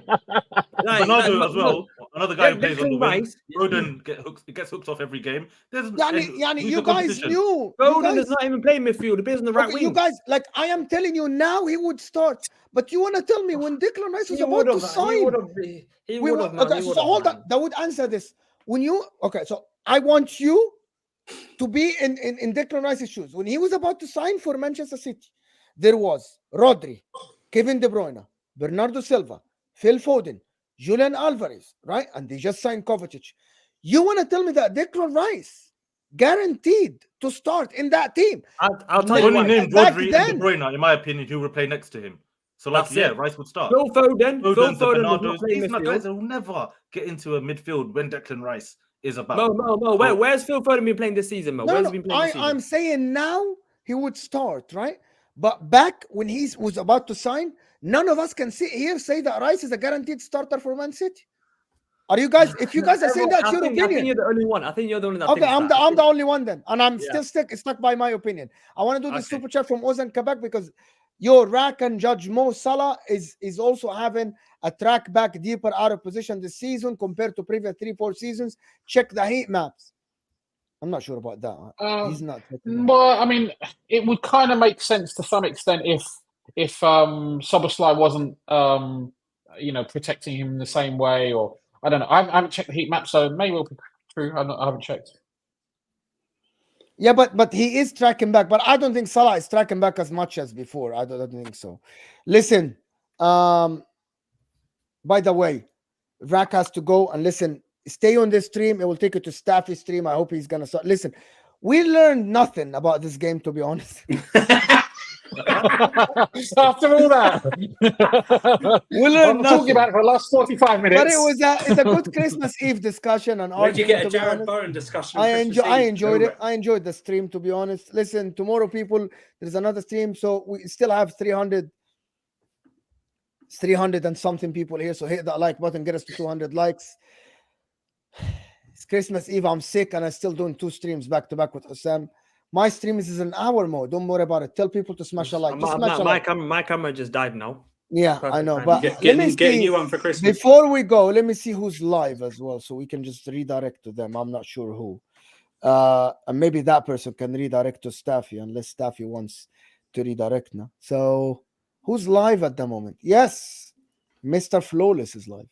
Bernardo as well. Another guy who plays on the wing. Rice. Foden gets hooked off every game. Yani, who's you the guys competition? knew. Foden You does not even play midfield. He plays on the right okay, wing. you guys, like, I am telling you now he would start. But you want to tell me when Declan Rice was He about to would've, sign... He would have. Okay, so hold on. That would answer this. When you... Okay, so I want you to be in Declan Rice's shoes. When he was about to sign for Manchester City, there was Rodri, Kevin De Bruyne, Bernardo Silva, Phil Foden, Julian Alvarez, right? And they just signed Kovacic. You want to tell me that Declan Rice guaranteed to start in that team? I'll tell you Only what. named Back Rodri and then- De Bruyne, in my opinion, who would play next to him. So, like, That's yeah, it. Rice would start. Phil Foden does Bernardo's, not play these are guys midfield. that will never get into a midfield when Declan Rice is about. Mo. Where's Phil Foden been playing this season, Mo? No, Where's he been playing this season? I'm saying now he would start, right? But back when he was about to sign, none of us can sit here say that Rice is a guaranteed starter for Man City. Are you guys? If you guys are saying that's your I opinion, think you're the only one. I think you're the only one that okay, thinks I'm the only one then, and I'm Yeah. still stuck by my opinion. I want to do the Okay. super chat from Ozan Quebec because your rack and Judge Mo Salah is also having a track back deeper out of position this season compared to previous 3-4 seasons. Check the heat maps. I'm not sure about that. He's not. Well, I mean, it would kind of make sense to some extent if Soboslai wasn't, protecting him in the same way, or I don't know. I haven't checked the heat map, so it may well be true. I haven't checked. Yeah, but he is tracking back. But I don't think Salah is tracking back as much as before. I don't think so. Listen, by the way, Rack has to go and listen. Stay on this stream. It will take you to Staffy's stream. I hope he's gonna start. Listen, we learned nothing about this game, to be honest. After all that, We learned I'm talking nothing. about it for the last 45 minutes. But it's a good Christmas Eve discussion and Where'd you argument, get a to be Jared honest. Bowen discussion? I Christmas Eve? enjoyed it. Nowhere. I enjoyed the stream, to be honest. Listen, tomorrow, people, there's another stream, so we still have 300 and something people here. So hit that like button, get us to 200 likes. It's Christmas Eve. I'm sick, and I'm still doing 2 streams back to back with Osam. My stream is an hour more. Don't worry about it. Tell people to smash a like. Just smash a like. My camera just died now. Yeah, Perfect I know. timing. But Get let me a see. new one for Christmas. Before we go, let me see who's live as well, so we can just redirect to them. I'm not sure who. And maybe that person can redirect to Staffy, unless Staffy wants to redirect now. So who's live at the moment? Yes, Mr. Flawless is live.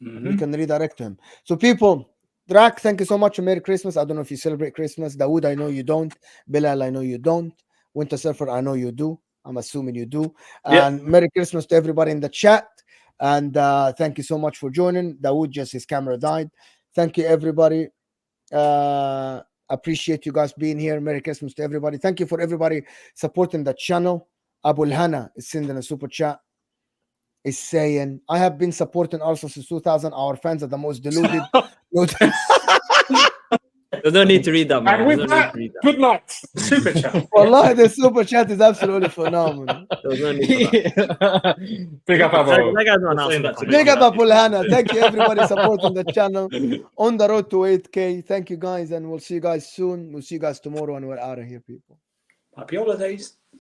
And we can redirect to him. So people, Drak, thank you so much. Merry Christmas. I don't know if you celebrate Christmas. Dawood, I know you don't. Bilal, I know you don't. Winter Surfer, I know you do. I'm assuming you do. Yeah. And Merry Christmas to everybody in the chat. And thank you so much for joining. Dawood, just his camera died. Thank you, everybody. Appreciate you guys being here. Merry Christmas to everybody. Thank you for everybody supporting the channel. Abul Hana is sending a super chat. Is saying, I have been supporting Arsenal since 2000. Our fans are the most deluded. There's no need to read that, man. And There's with no need that, to read that. good night. Super chat. Wallahi, the super chat is absolutely phenomenal. There's no need for that. Big up, Abo. That guy's not You're saying announcing that the to final. Big up Happy. Apulhana. Thank you everybody supporting the channel on the road to 8K. Thank you guys, and we'll see you guys soon. We'll see you guys tomorrow, and we're out of here, people. Happy holidays.